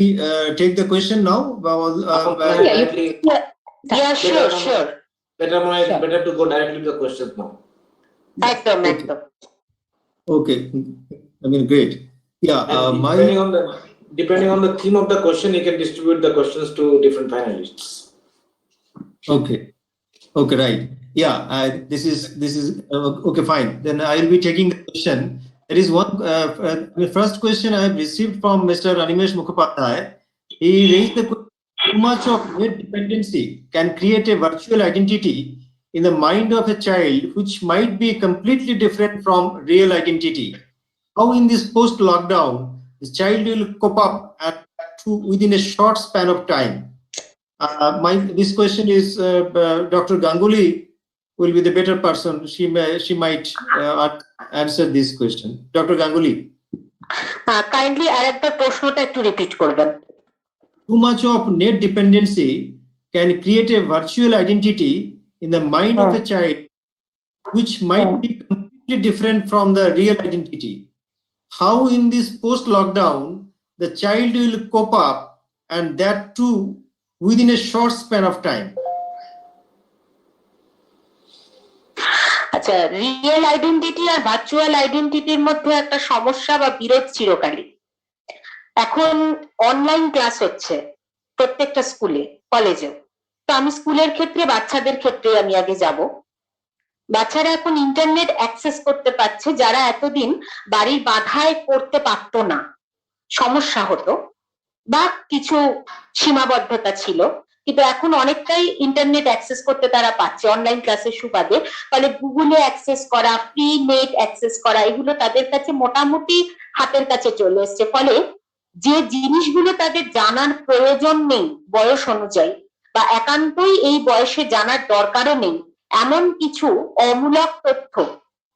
take the question now? Yeah, sure. Better to go directly to the questions now. একদম। Okay, I mean, great. Yeah, Depending on the theme of the question, you can distribute the questions to different panelists. Okay, right. Yeah, this is okay, fine. Then I will be taking the question There is one, the first question I have received from Mr. Animesh Mukhopadhyay. He raised the question, too much of net dependency can create a virtual identity in the mind of a child, which might be completely different from real identity. How in this post-lockdown, the child will cope up within a short span of time? This question is Dr. Ganguly will be the better person. She might answer this question. Dr. Ganguly. Kindly আরেকবার প্রশ্নটা একটু repeat করবেন। Too much of net dependency can create a virtual identity in the mind of a child, which might be completely different from the real identity. How in this post-lockdown, the child will cope up, and that too within a short span of time? আচ্ছা, real identity আর virtual আইডেন্টিটির মধ্যে একটা সমস্যা বা বিরোধ চিরকালই। এখন online class হচ্ছে প্রত্যেকটা স্কুলে, কলেজে। তো আমি স্কুলের ক্ষেত্রে, বাচ্চাদের ক্ষেত্রে আমি আগে যাব। বাচ্চারা এখন ইন্টারনেট অ্যাক্সেস করতে পারছে, যারা এতদিন বাড়ির বাধায় করতে পারতো না, সমস্যা হতো বা কিছু সীমাবদ্ধতা ছিল, কিন্তু এখন অনেকটাই ইন্টারনেট অ্যাক্সেস করতে তারা পাচ্ছে অনলাইন ক্লাসের সুবাদে। ফলে গুগলে অ্যাক্সেস করা, ফ্রি নেট অ্যাক্সেস করা, এগুলো তাদের কাছে মোটামুটি হাতের কাছে চলে এসছে। ফলে যে জিনিসগুলো তাদের জানার প্রয়োজন নেই বয়স অনুযায়ী, বা একান্তই এই বয়সে জানার দরকারও নেই, এমন কিছু অমূলক তথ্য,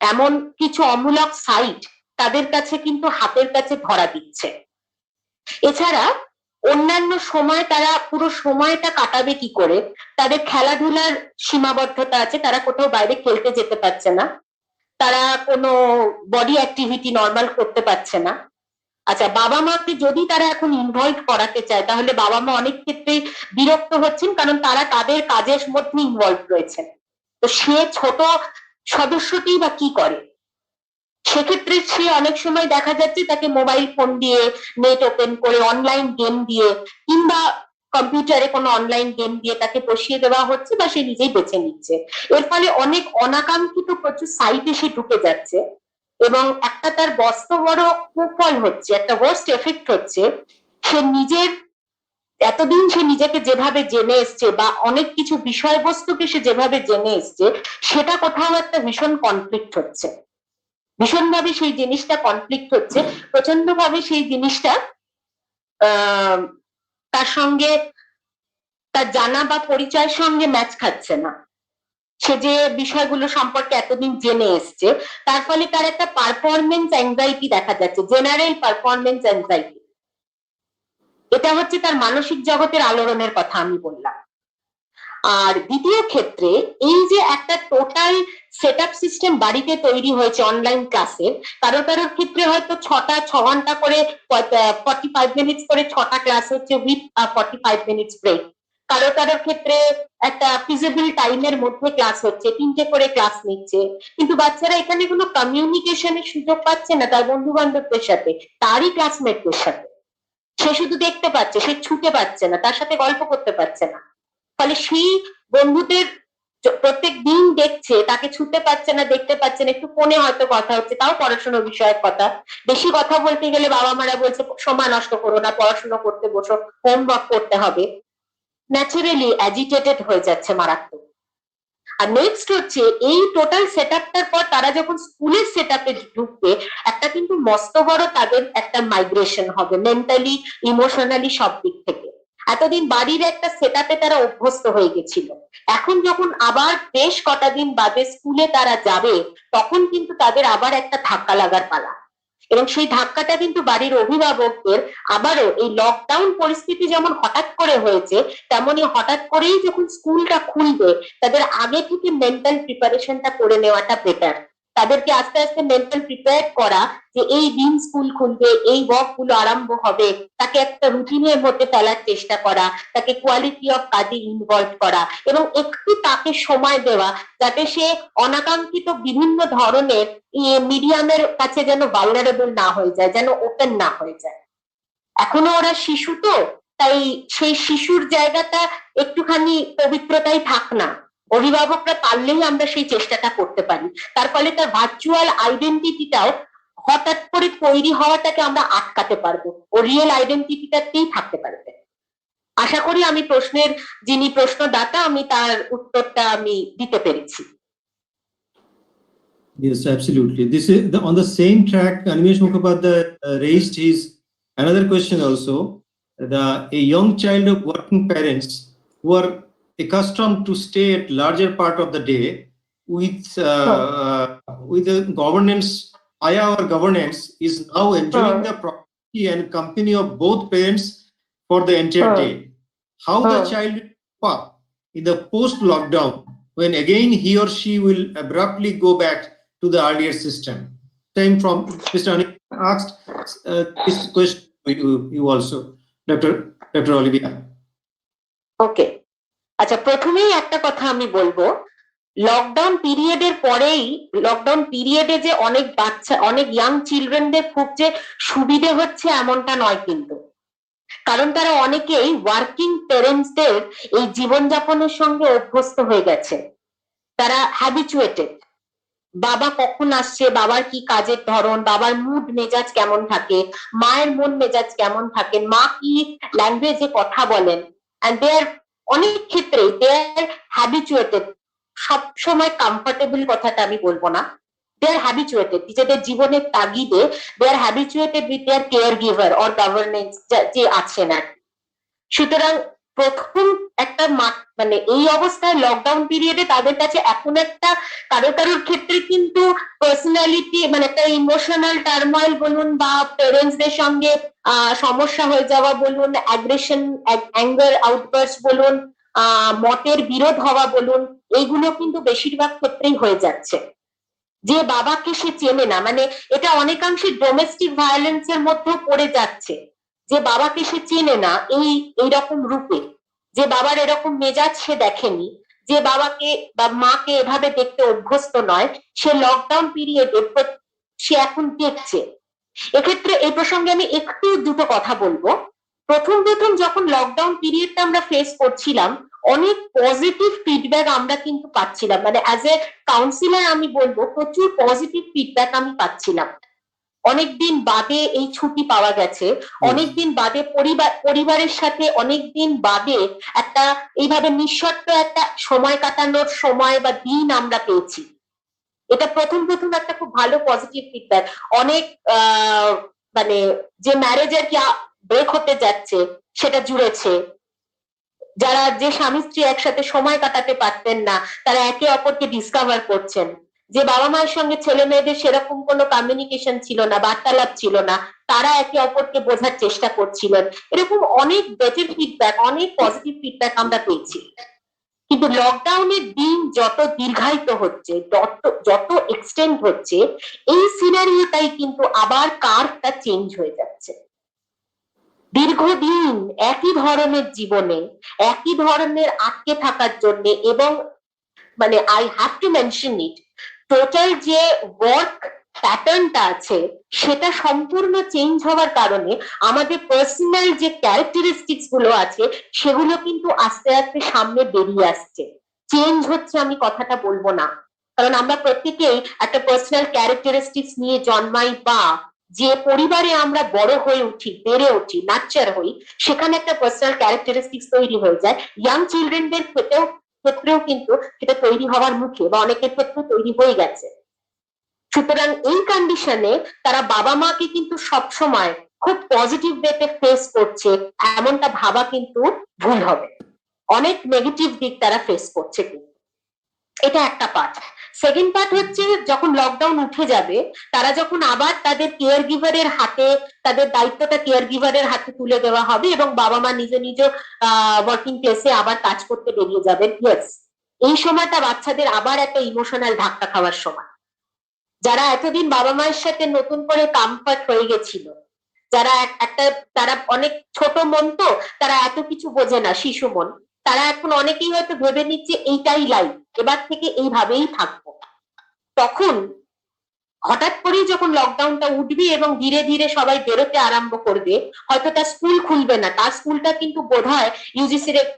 এমন কিছু অমূলক সাইট তাদের কাছে কিন্তু হাতের কাছে ধরা দিচ্ছে। এছাড়া অন্যান্য সময় তারা পুরো সময়টা কাটাবে কি করে? তাদের খেলাধুলার সীমাবদ্ধতা আছে, তারা কোথাও বাইরে খেলতে যেতে পারছে না, তারা কোনো বডি অ্যাক্টিভিটি নর্মাল করতে পারছে না। আচ্ছা, বাবা মাকে যদি তারা এখন ইনভলভ করাতে চায়, তাহলে বাবা মা অনেক ক্ষেত্রে বিরক্ত হচ্ছেন, কারণ তারা তাদের কাজের মধ্যে ইনভলভ রয়েছেন। তো সে ছোট সদস্যটি বা কি করে? সেক্ষেত্রে সে অনেক সময় দেখা যাচ্ছে তাকে মোবাইল ফোন দিয়ে, নেট ওপেন করে, অনলাইন গেম দিয়ে, কিংবা কম্পিউটারে কোনো অনলাইন গেম দিয়ে তাকে বসিয়ে দেওয়া হচ্ছে, বা সে নিজেই বেছে নিচ্ছে। এর ফলে অনেক অনাকাঙ্ক্ষিত প্রচুর সাইটে সে ঢুকে যাচ্ছে, এবং একটা তার বড় কুফল হচ্ছে, একটা ওয়ার্স্ট এফেক্ট হচ্ছে, সে নিজের এতদিন সে নিজেকে যেভাবে জেনে এসছে, বা অনেক কিছু বিষয়বস্তুকে সে যেভাবে জেনে এসছে, সেটা কোথাও একটা ভীষণ কনফ্লিক্ট হচ্ছে, ভীষণভাবে সেই জিনিসটা কনফ্লিক্ট হচ্ছে, প্রচন্ড ভাবে সেই জিনিসটা তার সঙ্গে, তার জানা বা পরিচয়ের সঙ্গে ম্যাচ খাচ্ছে না। সে যে বিষয়গুলো সম্পর্কে এতদিন জেনে এসছে, তার ফলে তার একটা পারফরমেন্স অ্যাংজাইটি দেখা যাচ্ছে, জেনারেল পারফরমেন্স অ্যাংজাইটি। এটা হচ্ছে তার মানসিক জগতের আলোড়নের কথা আমি বললাম। আর দ্বিতীয় ক্ষেত্রে, এই যে একটা টোটাল সেটআপ সিস্টেম বাড়িতে তৈরি হয়েছে অনলাইন ক্লাসের, কারো কারোর ক্ষেত্রে হয়তো 6 ঘন্টা করে 45 মিনিটস করে 6টা ক্লাস হচ্ছে উইথ 45 মিনিটস ব্রেক, কারো কারোর ক্ষেত্রে একটা ফিজিবল টাইমের মধ্যে ক্লাস হচ্ছে, 3টে করে ক্লাস নিচ্ছে, কিন্তু বাচ্চারা এখানে কোনো কমিউনিকেশনের সুযোগ পাচ্ছে না তার বন্ধু বান্ধবদের সাথে, তারই ক্লাসমেটদের সাথে। সে শুধু দেখতে পাচ্ছে, সে ছুটে পাচ্ছে না, তার সাথে গল্প করতে পারছে না। ফলে সেই বন্ধুদের প্রত্যেক দিন দেখছে, তাকে ছুটতে পারছে না, দেখতে পাচ্ছে না, একটু ফোনে হয়তো কথা হচ্ছে, তাও পড়াশোনার বিষয়ের কথা। বেশি কথা বলতে গেলে বাবা মারা বলছে সময় নষ্ট করো না, পড়াশোনা করতে বসো, হোমওয়ার্ক করতে হবে। ন্যাচারালি অ্যাজিটেটেড হয়ে যাচ্ছে মারাত্মক। আর নেক্সট হচ্ছে, এই টোটাল সেটআপটার পর তারা যখন স্কুলের সেটআপে ঢুকবে, একটা কিন্তু মস্ত বড় তাদের একটা মাইগ্রেশন হবে, মেন্টালি, ইমোশনালি, সব দিক থেকে। এতদিন বাড়ির একটা সেটআপে তারা অভ্যস্ত হয়ে গেছিল, এখন যখন আবার বেশ কটা দিন বাদে স্কুলে তারা যাবে, তখন কিন্তু তাদের আবার একটা ধাক্কা লাগার পালা। এবং সেই ধাক্কাটা কিন্তু বাড়ির অভিভাবকদের আবারও এই লকডাউন পরিস্থিতি যেমন হঠাৎ করে হয়েছে, তেমনি হঠাৎ করেই যখন স্কুলটা খুলবে, তাদের আগে থেকে মেন্টাল প্রিপারেশনটা করে নেওয়াটা বেটার। তাদেরকে আস্তে আস্তে মেন্টাল প্রিপেয়ার করা, যে এই দিন স্কুল খুলবে, এই ওয়ার্ক গুলো আরম্ভ হবে, তাকে একটা রুটিনের মধ্যে ফেলার চেষ্টা করা, তাকে কোয়ালিটি অফ কাজে ইনভলভ করা, এবং একটু তাকে সময় দেওয়া, যাতে সে অনাকাঙ্ক্ষিত বিভিন্ন ধরনের মিডিয়ামের কাছে যেন ভালনারেবল না হয়ে যায়, যেন ওপেন না হয়ে যায়। এখনো ওরা শিশু, তো তাই সেই শিশুর জায়গাটা একটুখানি পবিত্রতাই থাক না, অভিভাবকরা পারলেই আমরা সেই চেষ্টাটা করতে পারি। তার ফলে তার ভার্চুয়াল আইডেন্টিটিটাও হঠাৎ করে তৈরি হওয়াটাকে আমরা আটকাতে পারবো, ও রিয়েল আইডেন্টিটিটাতেই থাকতে পারবে। আশা করি আমি প্রশ্নের যিনি প্রশ্নদাতা আমি তার উত্তরটা আমি দিতে পেরেছি। Yes, absolutely. This is on the same track. Animesh Mukhopadhyay raised his another question also. A young child of working parents who are accustomed to stay at larger part of the day with the governance, our governance is now enjoying the property and company of both parents for the entire day. How the child will cope up in the post-lockdown when again he or she will abruptly go back to the earlier system? Same from Mr. Anik asked this question to you also, Dr. Olivia. ওকে, আচ্ছা, প্রথমেই একটা কথা আমি বলবো, lockdown পিরিয়ডের পরেই, lockdown পিরিয়ডে যে অনেক বাচ্চা, অনেক ইয়াং চিলড্রেনদের খুব যে সুবিধে হচ্ছে এমনটা নয় কিন্তু, কারণ তারা অনেকেই ওয়ার্কিং প্যারেন্টসদের এই জীবনযাপনের সঙ্গে অভ্যস্ত হয়ে গেছে, তারা হ্যাবিচুয়েটেড। বাবা কখন আসছে, বাবার কি কাজের ধরন, বাবার মুড মেজাজ কেমন থাকে, মায়ের মন মেজাজ কেমন থাকে, মা কি ল্যাঙ্গুয়েজে কথা বলেন, এন্ড দে আর অনেক ক্ষেত্রে দে আর হ্যাবিচুয়েটেড। সবসময় কমফর্টেবল কথাটা আমি বলবো না, দে আর হ্যাবিচুয়েটেড, নিজেদের জীবনের তাগিদে they are habituated with their care giver or governance যে আছেন আর। সুতরাং প্রথম একটা মানে এই অবস্থায় লকডাউন পিরিয়ডে তাদের কাছে এখন একটা কারোর ক্ষেত্রে কিন্তু পার্সোনালিটি মানে একটা ইমোশনাল টার্ময়েল বলুন বা প্যারেন্টসদের সঙ্গে সমস্যা হয়ে যাওয়া বলুন, অ্যাগ্রেশন অ্যাঙ্গার আউটবার্স্ট বলুন, মতের বিরোধ হওয়া বলুন, এইগুলো কিন্তু বেশিরভাগ ক্ষেত্রেই হয়ে যাচ্ছে। যে বাবাকে সে চেনে না, মানে এটা অনেকাংশে ডোমেস্টিক ভায়োলেন্সের মধ্যেও পড়ে যাচ্ছে, যে বাবাকে সে চেনে না এইরকম রূপে, যে বাবার এরকম মেজাজ সে দেখেনি, যে বাবাকে বা মাকে এভাবে দেখতে অভ্যস্ত নয়, সে লকডাউন পিরিয়ডে সে এখন দেখছে। এক্ষেত্রে এই প্রসঙ্গে আমি একটু দুটো কথা বলবো। প্রথম যখন লকডাউন পিরিয়ডটা আমরা ফেস করছিলাম, অনেক পজিটিভ ফিডব্যাক আমরা কিন্তু পাচ্ছিলাম, মানে অ্যাজ এ কাউন্সিলর আমি বলবো প্রচুর পজিটিভ ফিডব্যাক আমি পাচ্ছিলাম। অনেকদিন বাদে এই ছুটি পাওয়া গেছে, অনেকদিন বাদে পরিবারের সাথে অনেকদিন বাদে একটা এইভাবে নিঃশর্ত একটা সময় কাটানোর সময় বা দিন আমরা পেয়েছি। এটা প্রথম একটা খুব ভালো পজিটিভ ফিডব্যাক। অনেক মানে যে ম্যারেজের কি ব্রেক হতে যাচ্ছে সেটা জুড়েছে, যারা যে স্বামী স্ত্রী একসাথে সময় কাটাতে পারতেন না তারা একে অপরকে ডিসকভার করছেন, যে বাবা মায়ের সঙ্গে ছেলে মেয়েদের সেরকম কোনো কমিউনিকেশন ছিল না, বার্তালাপ ছিল না, তারা একে অপরকে বোঝার চেষ্টা করছিলেন। এরকম অনেক বেটার ফিডব্যাক, অনেক পজিটিভ ফিডব্যাক আমরা পেয়েছি। কিন্তু লকডাউনের দিন যত দীর্ঘায়িত হচ্ছে, যত এক্সটেন্ড হচ্ছে, এই সিনারিওটাই কিন্তু আবার কার্ভটা চেঞ্জ হয়ে যাচ্ছে। দীর্ঘদিন একই ধরনের জীবনে একই ধরনের আটকে থাকার জন্য, এবং মানে I have to mention it, total যে ওয়ার্ক প্যাটার্নটা আছে সেটা সম্পূর্ণ চেঞ্জ হওয়ার কারণে আমাদের পার্সোনাল যে ক্যারেক্টারিস্টিক্স গুলো আছে সেগুলো কিন্তু আস্তে আস্তে সামনে বেরিয়ে আসছে। চেঞ্জ হচ্ছে আমি কথাটা বলবো না, কারণ আমরা প্রত্যেকেই একটা পার্সোনাল ক্যারেক্টারিস্টিক্স নিয়ে জন্মাই, বা যে পরিবারে আমরা বড় হয়ে উঠি, বেড়ে উঠি, নাচার হই, সেখানে একটা পার্সোনাল ক্যারেক্টারিস্টিক্স তৈরি হয়ে যায়। ইয়াং চিলড্রেনদের ক্ষেত্রেও কিন্তু সেটা তৈরি হওয়ার মুখে, বা অনেকের ক্ষেত্রে তৈরি হয়ে গেছে। সুতরাং এই কন্ডিশনে তারা বাবা মাকে কিন্তু সবসময় খুব পজিটিভ ওয়েতে ফেস করছে এমনটা ভাবা কিন্তু ভুল হবে। অনেক নেগেটিভ দিক তারা ফেস করছে, কিন্তু এটা একটা পার্ট। সেকেন্ড পার্ট হচ্ছে যখন লকডাউন উঠে যাবে, তারা যখন আবার তাদের কেয়ার গিভারের হাতে, তাদের দায়িত্বটা কেয়ার গিভারের হাতে তুলে দেওয়া হবে এবং বাবা মা নিজ ওয়ার্কিং প্লেসে আবার কাজ করতে বেরিয়ে যাবেন। ইয়েস, এই সময়টা বাচ্চাদের আবার একটা ইমোশনাল ধাক্কা খাওয়ার সময়। যারা এতদিন বাবা মায়ের সাথে নতুন করে কমফর্ট হয়ে গেছিল, যারা তারা অনেক ছোট মন, তো তারা এত কিছু বোঝে না, শিশু মন, তারা এখন অনেকেই হয়তো ভেবে নিচ্ছে এইটাই লাইফ, এবার থেকে এইভাবেই থাকবো। তখন হঠাৎ করেই যখন লকডাউনটা উঠবে এবং ধীরে ধীরে সবাই বেরোতে আরম্ভ করবে, হয়তো তার স্কুল খুলবে না, তার স্কুলটা কিন্তু বোধহয়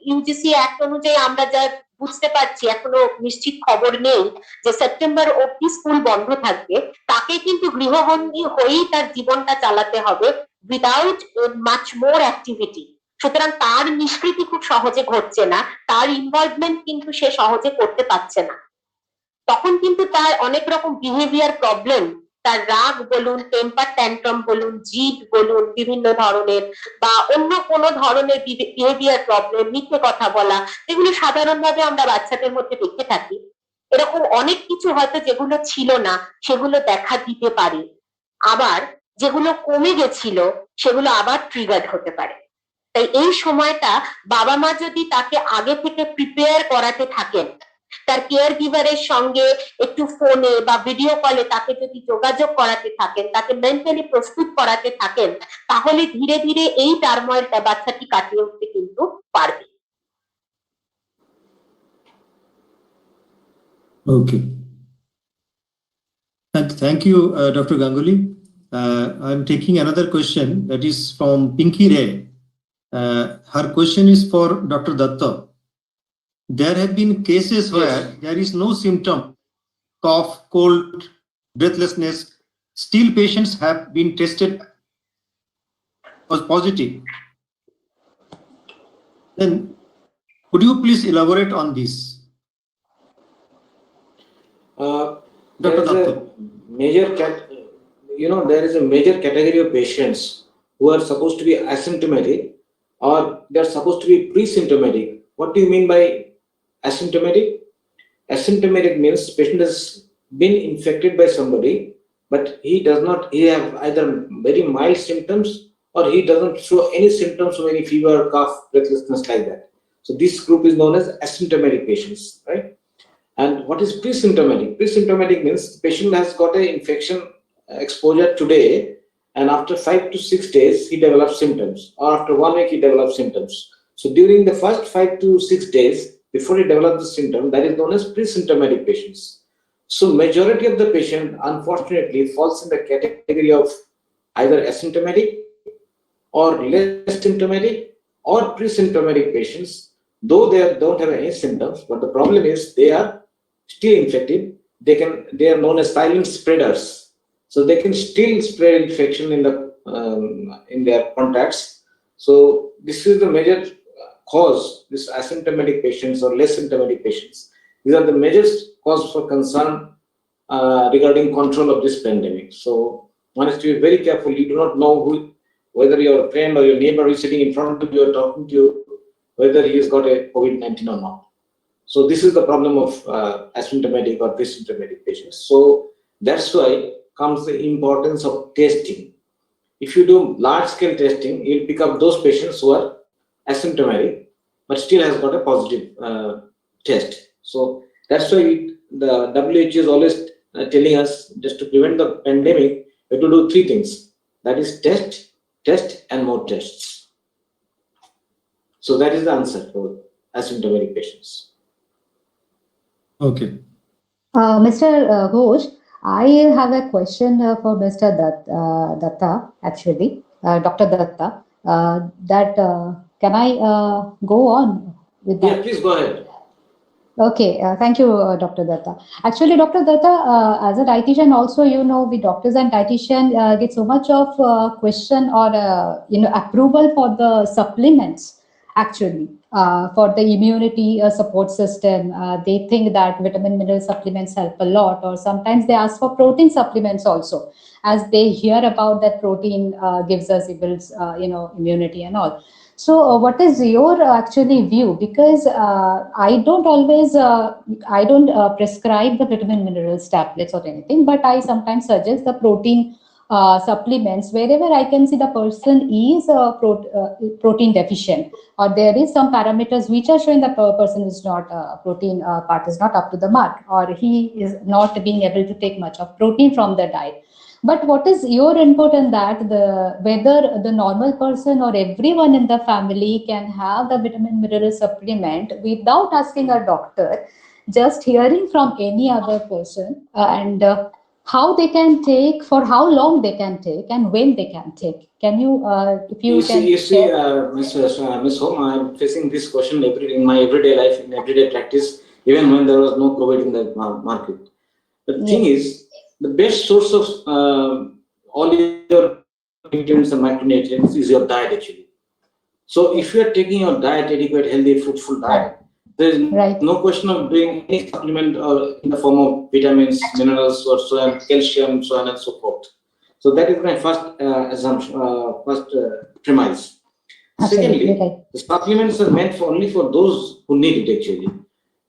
ইউজিসি অ্যাক্ট অনুযায়ী আমরা যা বুঝতে পারছি এখনো নিশ্চিত খবর নেই যে সেপ্টেম্বর অবধি স্কুল বন্ধ থাকবে, তাকে কিন্তু গৃহবন্দী হয়েই তার জীবনটা চালাতে হবে উইদাউট মাচ মোর অ্যাক্টিভিটি। সুতরাং তার নিষ্কৃতি খুব সহজে ঘটছে না, তার ইনভলভমেন্ট কিন্তু সে সহজে করতে পারছে না। তখন কিন্তু তার অনেক রকম বিহেভিয়ার প্রবলেম, তার রাগ বলুন, টেম্পার ট্যান্ট্রাম বলুন, জিদ বলুন বিভিন্ন ধরনের, বা অন্য কোনো ধরনের বিহেভিয়ার প্রবলেম, মিথ্যে কথা বলা, যেগুলো সাধারণভাবে আমরা বাচ্চাদের মধ্যে দেখে থাকি, এরকম অনেক কিছু হয়তো যেগুলো ছিল না সেগুলো দেখা দিতে পারে। আবার যেগুলো কমে গেছিল সেগুলো আবার ট্রিগার্ড হতে পারে। তাই এই সময়টা বাবা মা যদি তাকে আগে থেকে প্রিপেয়ার করাতে থাকেন, তার কেয়ার গিভারের সঙ্গে একটু ফোনে বা ভিডিও কলে তাকে যদি যোগাযোগ করাতে থাকেন, তাকে মেন্টালি প্রস্তুত করাতে থাকেন, তাহলে ধীরে ধীরে এই টার্ময়েলটা বাচ্চাটি কাটিয়ে উঠতে কিন্তু পারবে। Okay. Thank you, Dr. Ganguly. I'm taking another question that is from Pinky Ray. Her question is for Dr. Datta. There have been cases where there is no symptom, cough, cold, breathlessness. Still, patients have been tested as positive. Then, could you please elaborate on this? There is a major there is a major category of patients who are supposed to be asymptomatic, or they are supposed to be pre-symptomatic. What do you mean by asymptomatic? Asymptomatic means patient has been infected by somebody, but he have either very mild symptoms or he doesn't show any symptoms of any fever, cough, breathlessness like that. So this group is known as asymptomatic patients, right? And what is pre-symptomatic? Pre-symptomatic means the patient has got an infection exposure today, and after 5 to 6 days he develops symptoms, or after 1 week he develops symptoms. So during the first 5 to 6 days before he develops the symptom, that is known as pre-symptomatic patients. So majority of the patient unfortunately falls in the category of either asymptomatic or less symptomatic or pre-symptomatic patients, though they don't have any symptoms, but the problem is they are still infected. They are known as silent spreaders, so they can still spread infection in their contacts. So this is the major cause, this asymptomatic patients or less symptomatic patients. These are the major cause for concern regarding control of this pandemic. So one has to be very careful. You do not know whether your friend or your neighbor is sitting in front of you or talking to you, whether he has got a COVID-19 or not. So this is the problem of asymptomatic or pre-symptomatic patients. So that's why comes the importance of testing. If you do large-scale testing, you'll pick up those patients who are asymptomatic but still has got a positive test. So that's why the WHO is always telling us, just to prevent the pandemic, we have to do 3 things. That is test, and more tests. So that is the answer for asymptomatic patients. Okay. Mr. Ghosh, I have a question for Mr. Datta, actually, Dr. Datta. Can I go on with that? Yeah, please go ahead. Okay, thank you, Dr. Datta. Actually, Dr. Datta, as a dietitian, also, we doctors and dietitian get so much of question or approval for the supplements. Actually, for the immunity support system, they think that vitamin mineral supplements help a lot, or sometimes they ask for protein supplements also, as they hear about that protein gives us immunity and all. So what is your actually view? Because I don't always, I don't prescribe the vitamin minerals tablets or anything, but I sometimes suggest the protein supplements wherever I can see the person is protein deficient, or there is some parameters which are showing that the person is not protein part is not up to the mark, or he is not being able to take much of protein from the diet. But what is your input in that, whether the normal person or everyone in the family can have the vitamin mineral supplement without asking a doctor, just hearing from any other person, and how they can take, for how long they can take, and when they can take. Can you, if you can You see, share? Ms. Home, I'm facing this question in my everyday life, in everyday practice, even when there was no COVID in the market. The thing is, the best source of all your nutrients and micronutrients is your diet, actually. So if you are taking your diet, adequate, healthy, fruitful diet, there is Right. no question of doing any supplement in the form of vitamins, minerals, or so on, calcium, so on and so forth. So that is my first assumption, first premise. Secondly, Absolutely right. the supplements are meant for only for those who need it, actually.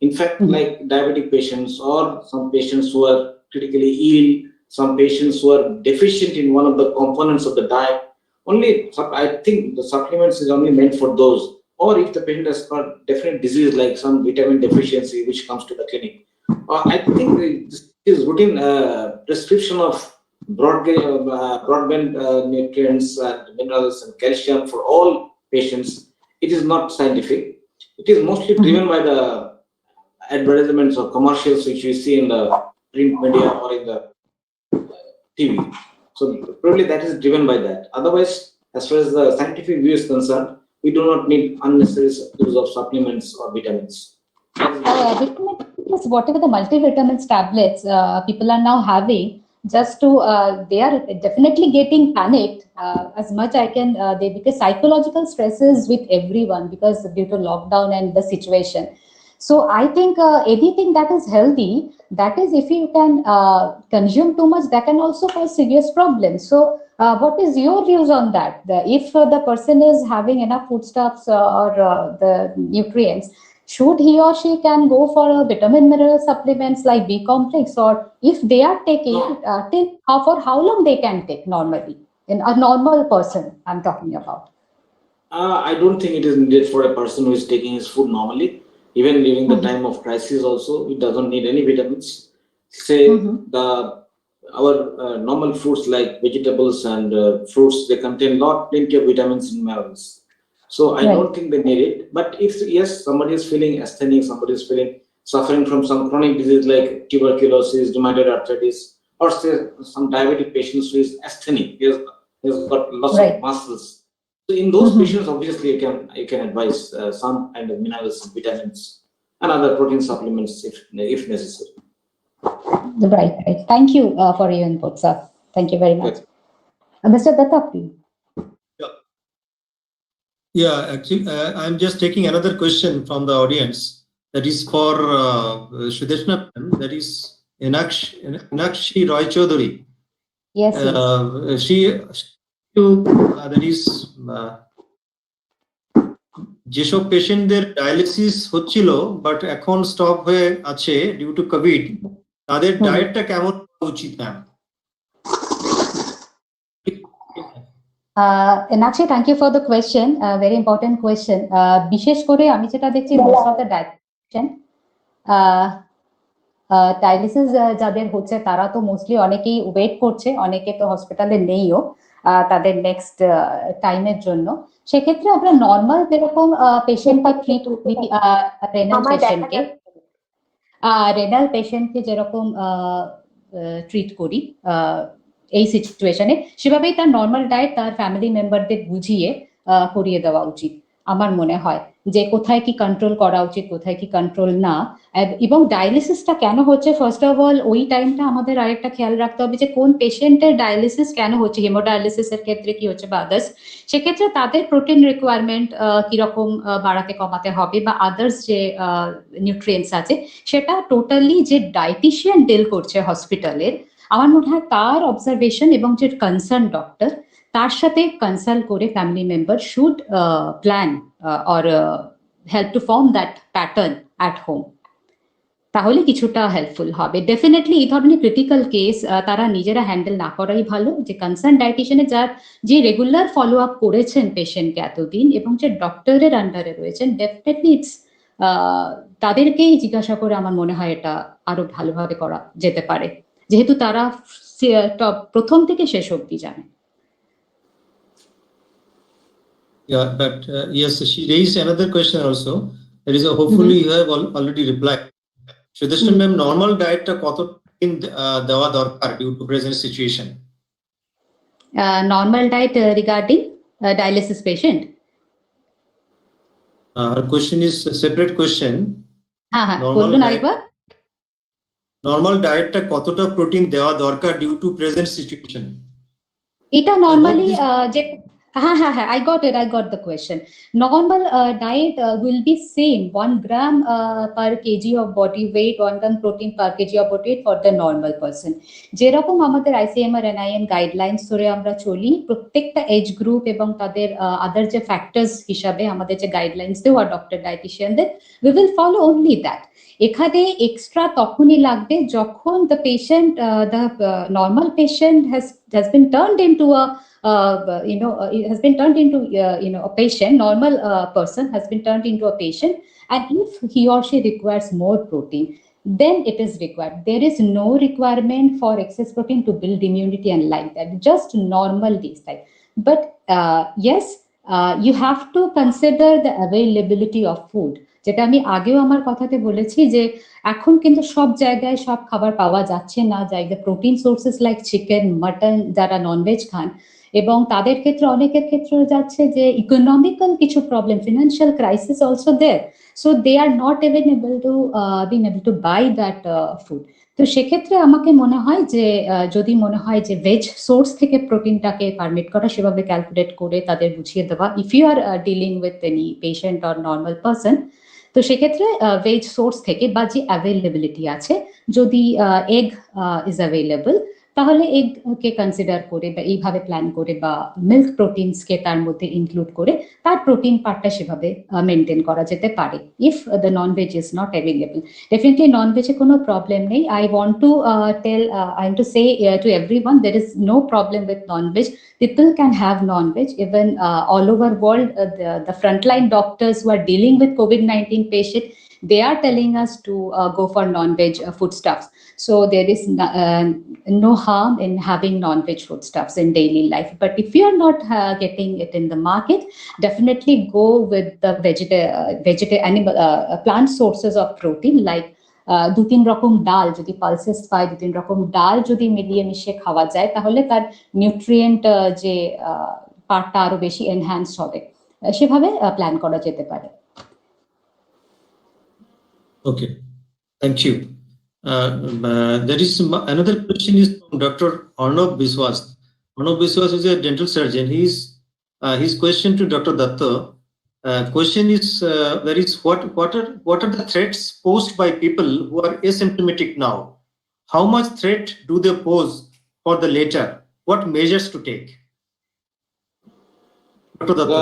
In fact, like diabetic patients or some patients who are critically ill, some patients who are deficient in one of the components of the diet, I think the supplements is only meant for those. Or if the patient has got definite disease like some vitamin deficiency which comes to the clinic, I think this is routine prescription of broadband nutrients and minerals and calcium for all patients. It is not scientific. It is mostly driven by the advertisements or commercials which we see in the print media or in the TV. So probably that is driven by that. Otherwise, as far as the scientific view is concerned, we do not need unnecessary use of supplements or vitamins. Vitamins, whatever the multivitamins tablets people are now having, just to they are definitely getting panicked as much I can, because psychological stresses with everyone because due to lockdown and the situation. So I think anything that is healthy, that is, if you can consume too much, that can also cause serious problems. So what is your views on that? If the person is having enough foodstuffs or the nutrients, should he or she can go for a vitamin mineral supplements like B complex, or if they are taking for how long they can take normally, in a normal person I'm talking about? I don't think it is needed for a person who is taking his food normally. Even during the time of crisis also, it doesn't need any vitamins. Say our normal fruits like vegetables and fruits, they contain plenty of vitamins and minerals. So I don't think they need it. But if yes, somebody is feeling asthenic, somebody is suffering from some chronic disease like tuberculosis, rheumatoid arthritis, or say some diabetic patients who is asthenic, he has got lots of muscles. So in those patients, obviously you can advise some kind of minerals, vitamins, and other protein supplements if necessary. Right. Thank you for your input, sir. Thank you very much. Mr. Datta, please. Yeah, actually, I'm just taking another question from the audience. That is for Srideshna, that is Inakshi Roy Chaudhary. Yes. that is যেসব পেশেন্টদের dialysis হচ্ছিল but এখন stop হয়ে আছে due to Covid, তাদের ডায়েটটা কেমন হওয়া উচিত ma'am? Inakshi, thank you for the question. Very important question. বিশেষ করে আমি যেটা দেখছি, most of the ডায়ালিসিস যাদের হচ্ছে তারা তো মোস্টলি অনেকেই ওয়েট করছে, অনেকে তো হসপিটালে নেইও তাদের নেক্সট টাইমের জন্য। সেক্ষেত্রে আমরা নর্মাল যেরকম পেশেন্টকে ট্রিট করি, রেনাল পেশেন্টকে যেরকম ট্রিট করি এই সিচুয়েশনে, সেভাবেই তার নর্মাল ডায়েট তার ফ্যামিলি মেম্বারদের বুঝিয়ে করিয়ে দেওয়া উচিত আমার মনে হয়, যে কোথায় কি কন্ট্রোল করা উচিত, কোথায় কি কন্ট্রোল না। এবং ডায়ালিসিসটা কেন হচ্ছে, ফার্স্ট অফ অল ওই টাইমটা আমাদের আরেকটা খেয়াল রাখতে হবে যে কোন পেশেন্টের ডায়ালিসিস কেন হচ্ছে, হেমোডায়ালিসিসের ক্ষেত্রে কি হচ্ছে বা আদার্স, সেক্ষেত্রে তাদের প্রোটিন রিকোয়ারমেন্ট কিরকম বাড়াতে কমাতে হবে, বা আদার্স যে নিউট্রিয়েন্টস আছে সেটা টোটালি যে ডায়েটিশিয়ান ডিল করছে হসপিটালের, আমার মনে হয় তার অবজারভেশন এবং যে কনসার্ন ডক্টর তার সাথে কনসাল্ট করে family member should plan or help to form that pattern at home, তাহলে কিছুটা হেল্পফুল হবে। ডেফিনেটলি এই ধরনের ক্রিটিক্যাল কেস তারা নিজেরা হ্যান্ডেল না করাই ভালো, যে কনসার্ন ডায়েটিশিয়ানে যে রেগুলার ফলো আপ করেছেন পেশেন্টকে এতদিন এবং যে ডক্টরের আন্ডারে রয়েছেন, ডেফিনেটলি ইটস তাদেরকেই জিজ্ঞাসা করে আমার মনে হয় এটা আরো ভালোভাবে করা যেতে পারে, যেহেতু তারা প্রথম থেকে শেষ অবধি জানে। Yeah, but yes, she raised another question also. There is hopefully you have already replied. Srideshna ma'am, normal diet টা কত protein দেওয়া দরকার due to present situation? Normal diet regarding dialysis patient. Her question is a separate question. হ্যাঁ Normal বলুন diet- আরেকবার। Normal ডায়েটটা কতটা protein দেওয়া দরকার ডিউ টু প্রেজেন্ট সিচুয়েশন? এটা নর্মালি this- যে হ্যাঁ I got the question. Normal diet will be same 1 gram per kg of body weight, 1 gram protein per kg of body weight for the normal person. যেরকম আমাদের ICMR NIN guidelines ধরে আমরা চলি, প্রত্যেকটা age group এবং তাদের আদার যে factors হিসাবে আমাদের যে গাইডলাইন্স দেওয়া ডক্টর ডায়েটিশিয়ানদের, we will follow only that. এখানে এক্সট্রা তখনই লাগবে যখন the patient, the normal patient has been turned into a it has been turned into a patient, normal person has been turned into a patient, and if he or she requires more protein, then it is required. There is no requirement for excess protein to build immunity and like that, just normal days type. But yes, you have to consider the availability of food. যেটা আমি আগেও আমার কথাতে বলেছি যে এখন কিন্তু সব জায়গায় সব খাবার পাওয়া যাচ্ছে না, জায়গায় protein sources like chicken, mutton যারা ননভেজ খান, এবং তাদের ক্ষেত্রে অনেকের ক্ষেত্রে যাচ্ছে যে ইকোনমিক্যাল কিছু problem, financial crisis also there, so they are not even able to buy that food. তো সেক্ষেত্রে আমাকে মনে হয় যে যদি মনে হয় যে ভেজ সোর্স থেকে প্রোটিনটাকে পারমিট করা, সেভাবে ক্যালকুলেট করে তাদের বুঝিয়ে দেওয়া, if you are dealing with any patient or normal person, তো সেক্ষেত্রে ভেজ সোর্স থেকে বা যে অ্যাভেলেবিলিটি আছে, যদি এগ ইজ অ্যাভেলেবল, তাহলে এগকে কনসিডার করে বা এইভাবে প্ল্যান করে বা মিল্ক প্রোটিনসকে তার মধ্যে ইনক্লুড করে তার প্রোটিন পার্টটা সেভাবে মেনটেন করা যেতে পারে, if the non veg is not available. Definitely non ভেজে কোনো প্রবলেম নেই। I want to say to everyone, there is no problem with non-veg. People can have non-veg even all over world. The frontline doctors who are dealing with COVID-19 patient, they are telling us to go for non-veg foodstuffs. So there is no harm in having non-veg foodstuffs in daily life. But if you are not getting it in the market, definitely go with the animal plant sources of protein, like 2-3 রকম ডাল যদি pulses পায়, 2-3 রকম ডাল যদি মিলিয়ে মিশিয়ে খাওয়া যায়, তাহলে তার নিউট্রিয়েন্ট যে পার্টটা আরো বেশি এনহ্যান্স হবে, সেভাবে প্ল্যান করা যেতে পারে। Okay, thank you. There is another question is from Dr. Arnab Biswas. Arnab Biswas is a dental surgeon. His question to Dr. Datta. Question is what are the threats posed by people who are asymptomatic now? How much threat do they pose for the later? What measures to take? Dr. Datta.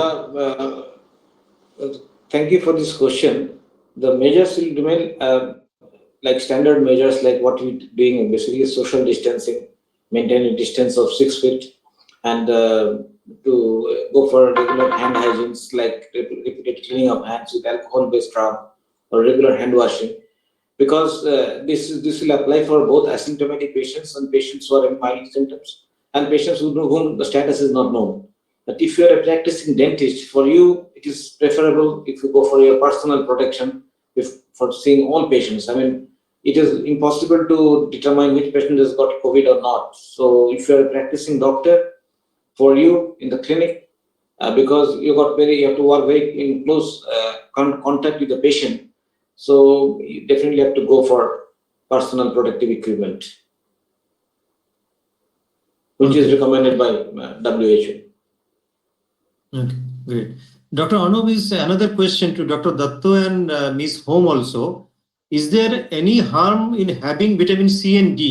Thank you for this question. The measures will remain like standard measures, like what we're doing, basically social distancing, maintaining distance of 6 feet, and to go for regular hand hygiene, like repeated cleaning of hands with alcohol-based scrub or regular hand washing, because this will apply for both asymptomatic patients and patients who are in mild symptoms, and patients whom the status is not known. But if you are a practicing dentist, for you it is preferable if you go for your personal protection, for seeing all patients. I mean, it is impossible to determine which patient has got COVID or not. So if you are a practicing doctor, for you in the clinic, because you have to work very in close contact with the patient, so you definitely have to go for personal protective equipment, which is recommended by WHO. Okay, great. Dr. Arnab, is another question to Dr. Datta and Ms. Home also. Is there any harm in having vitamin C and D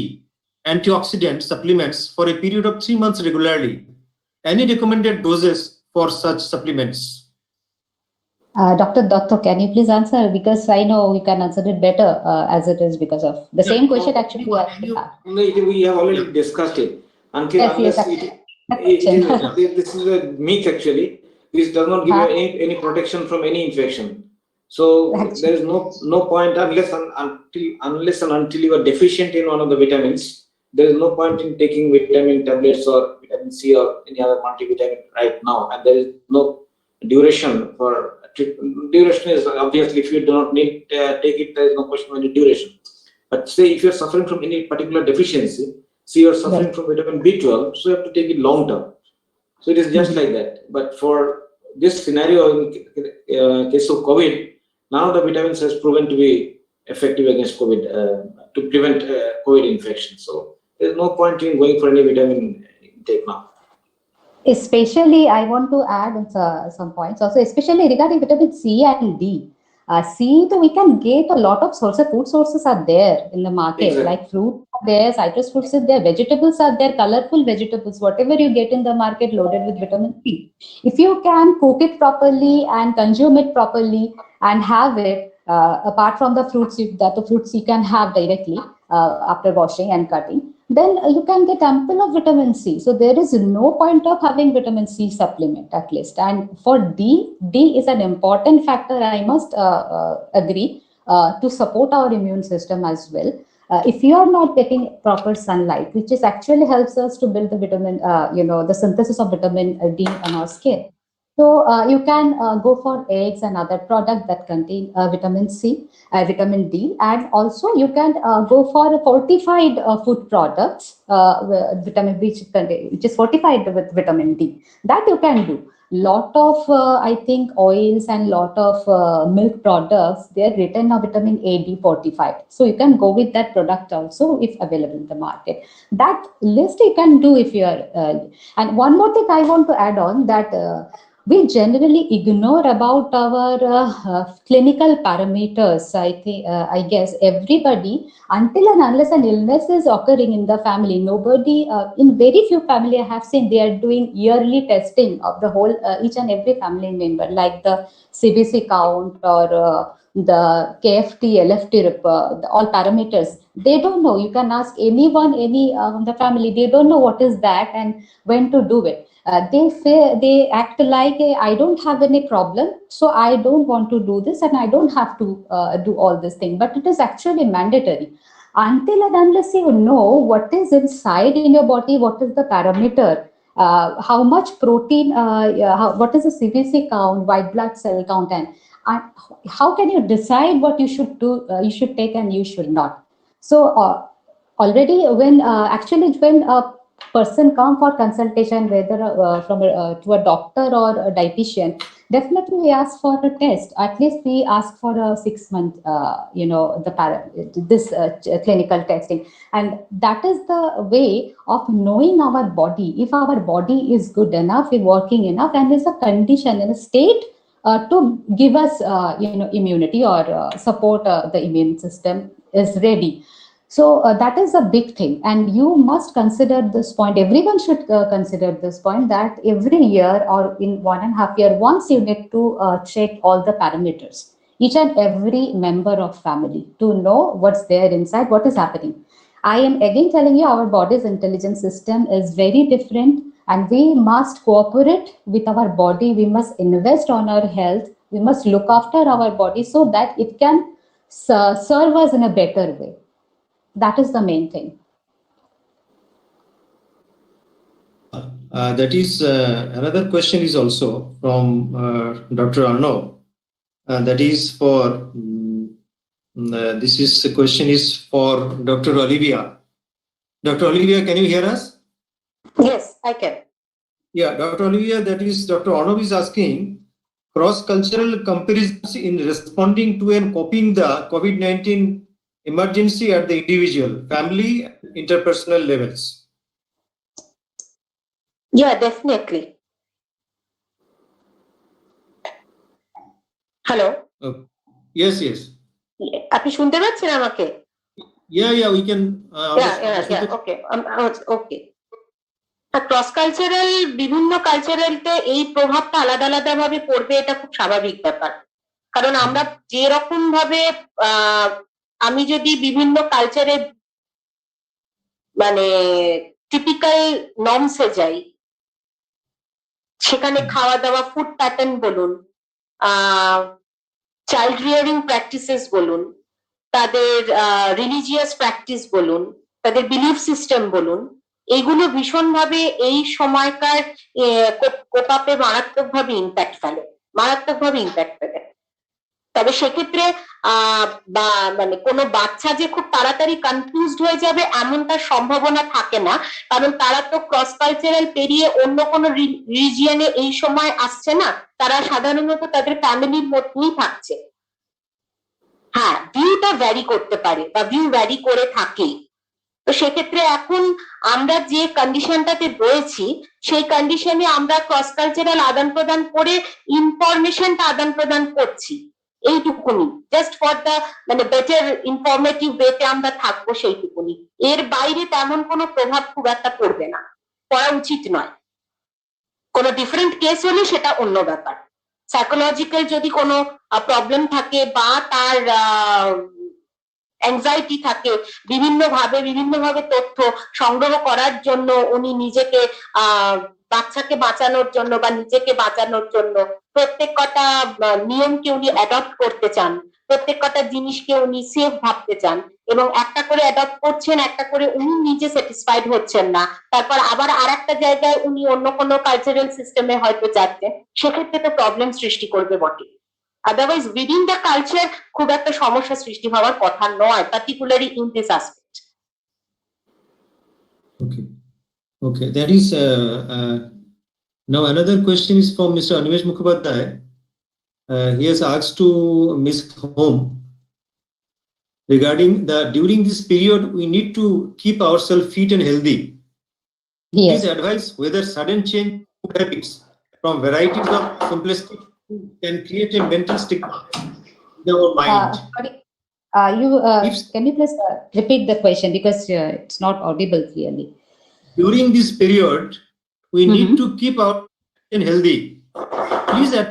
antioxidant supplements for a period of 3 months regularly? Any recommended doses for such supplements? Dr. Datta, can you please answer? Because I know you can answer it better as it is because of the same question actually. We have already discussed it. This is a myth actually. This does not give you any protection from any infection. So there is no point unless and until you are deficient in one of the vitamins. There is no point in taking vitamin tablets or vitamin C or any other multivitamin right now, and there is no duration for duration. Is obviously if you do not need take it, there is no question of any duration. But say if you're suffering from any particular deficiency, say you're suffering from vitamin B12, so you have to take it long term. So it is just like that. But for this scenario, in case of COVID, none of the vitamins has proven to be effective against COVID, to prevent COVID infection. So there's no point in going for any vitamin intake now. Especially, I want to add some points also, especially regarding vitamin C and D. C, we can get a lot of sources, food sources are there in the market, Exactly. like fruit are there, citrus fruits are there, vegetables are there, colorful vegetables, whatever you get in the market loaded with vitamin C. If you can cook it properly and consume it properly and have it, apart from the fruits, the fruits you can have directly after washing and cutting, then you can get ample of vitamin C. So there is no point of having vitamin C supplement at least. And for D is an important factor, I must agree, to support our immune system as well. If you are not getting proper sunlight, which is actually helps us to build the vitamin, the synthesis of vitamin D on our skin. So you can go for eggs and other products that contain vitamin C, vitamin D, and also you can go for fortified food products, vitamin B, which is fortified with vitamin D. That you can do. Lot of I think oils and lot of milk products, they're written of vitamin A, D fortified. So you can go with that product also if available in the market. That list you can do if you are. And one more thing I want to add on that. We generally ignore about our clinical parameters. I guess everybody, until and unless an illness is occurring in the family, nobody, in very few family I have seen, they are doing yearly testing of the whole, each and every family member, like the CBC count or the KFT, LFT, all parameters. They don't know. You can ask anyone, any the family, they don't know what is that and when to do it. They act like I don't have any problem, so I don't want to do this and I don't have to do all this thing. But it is actually mandatory. Until and unless you know what is inside in your body, what is the parameter, how much protein, what is the CBC count, white blood cell count, and how can you decide what you should do, you should take and you should not. So already when a person come for consultation, whether to a doctor or a dietitian, definitely we ask for a test. At least we ask for a 6 month, clinical testing, and that is the way of knowing our body. If our body is good enough, is working enough, and is a condition in a state to give us, immunity or support the immune system is ready. So that is a big thing, and you must consider this point. Everyone should consider this point, that every year or in 1.5 years, once you need to check all the parameters, each and every member of family, to know what's there inside, what is happening. I am again telling you, our body's intelligence system is very different, and we must cooperate with our body. We must invest on our health. We must look after our body so that it can serve us in a better way. That is the main thing. That is another question is also from Dr. Arnav. That is for the question is for Dr. Olivia. Dr. Olivia, can you hear us? Yes, I can. Yeah, Dr. Olivia, that is Dr. Arnav is asking cross-cultural comparisons in responding to and coping the COVID-19 emergency at the individual, family, interpersonal levels. Yeah, definitely. Hello. Yes. আপনি শুনতে পাচ্ছেন আমাকে? Yeah, we can. Okay. Cross cultural, বিভিন্ন কালচারালতে এই প্রভাবটা আলাদা আলাদা ভাবে পড়বে, এটা খুব স্বাভাবিক ব্যাপার। কারণ আমরা যেরকম ভাবে আমি যদি বিভিন্ন কালচারে মানে টিপিক্যাল নর্মসে যাই, সেখানে খাওয়া দাওয়া, ফুড প্যাটার্ন বলুন, চাইল্ড রিয়ারিং প্র্যাকটিসেস বলুন, তাদের রিলিজিয়াস প্র্যাকটিস বলুন, তাদের বিলিফ সিস্টেম বলুন, এইগুলো ভীষণভাবে এই সময়কার কোপ আপে মারাত্মকভাবে ইম্প্যাক্ট ফেলে। তবে সেক্ষেত্রে বা মানে কোনো বাচ্চা যে খুব তাড়াতাড়ি কনফিউজড হয়ে যাবে এমনটা সম্ভাবনা থাকে না, কারণ তারা তো ক্রস কালচারাল পেরিয়ে অন্য কোনো রিজিয়নে এই সময় আসছে না, তারা সাধারণত তাদের ফ্যামিলির মধ্যেই থাকছে। হ্যাঁ, ভিউটা ভ্যারি করতে পারে বা ভিউ ভ্যারি করে থাকে। তো সেক্ষেত্রে এখন আমরা যে কন্ডিশনটাতে রয়েছি সেই কন্ডিশনে আমরা ক্রস কালচারাল আদান প্রদান করে ইনফরমেশনটা আদান প্রদান করছি, এইটুকুনি, জাস্ট ফর দ্য মানে বেটার ইনফরমেটিভ ওয়েতে আমরা থাকবো সেইটুকুনি। এর বাইরে তেমন কোনো প্রভাব খুব একটা পড়বে না, পড়া উচিত নয়। কোনো ডিফারেন্ট কেস হলে সেটা অন্য ব্যাপার। সাইকোলজিক্যাল যদি কোনো প্রবলেম থাকে বা তার অ্যাংজাইটি থাকে, বিভিন্নভাবে তথ্য সংগ্রহ করার জন্য উনি নিজেকে বাচ্চাকে বাঁচানোর জন্য বা নিজেকে বাঁচানোর জন্য প্রত্যেক কটা নিয়মকে উনি অ্যাডপ্ট করতে চান, প্রত্যেক কটা জিনিসকে উনি সেফ ভাবতে চান, এবং একটা করে অ্যাডপ্ট করছেন, একটা করে উনি নিজে স্যাটিসফাইড হচ্ছেন না, তারপর আবার আর একটা জায়গায় উনি অন্য কোনো কালচারাল সিস্টেমে হয়তো যাচ্ছেন, সেক্ষেত্রে তো প্রবলেম সৃষ্টি করবে বটে। আদারওয়াইজ উইদিন দ্য কালচার খুব একটা সমস্যা সৃষ্টি হওয়ার কথা নয়, particularly in this aspect. Okay. Okay. That is now another question is from Mr. Animesh Mukhopadhyay. He has asked to Ms. Home regarding during this period we need to keep ourselves fit and healthy. Yes. Please advise whether sudden change in food habits from varieties of simplistic food can create a mental stigma in our mind. Sorry. If- Can you please repeat the question because it's not audible clearly. During this period, we need to keep our and healthy. Please add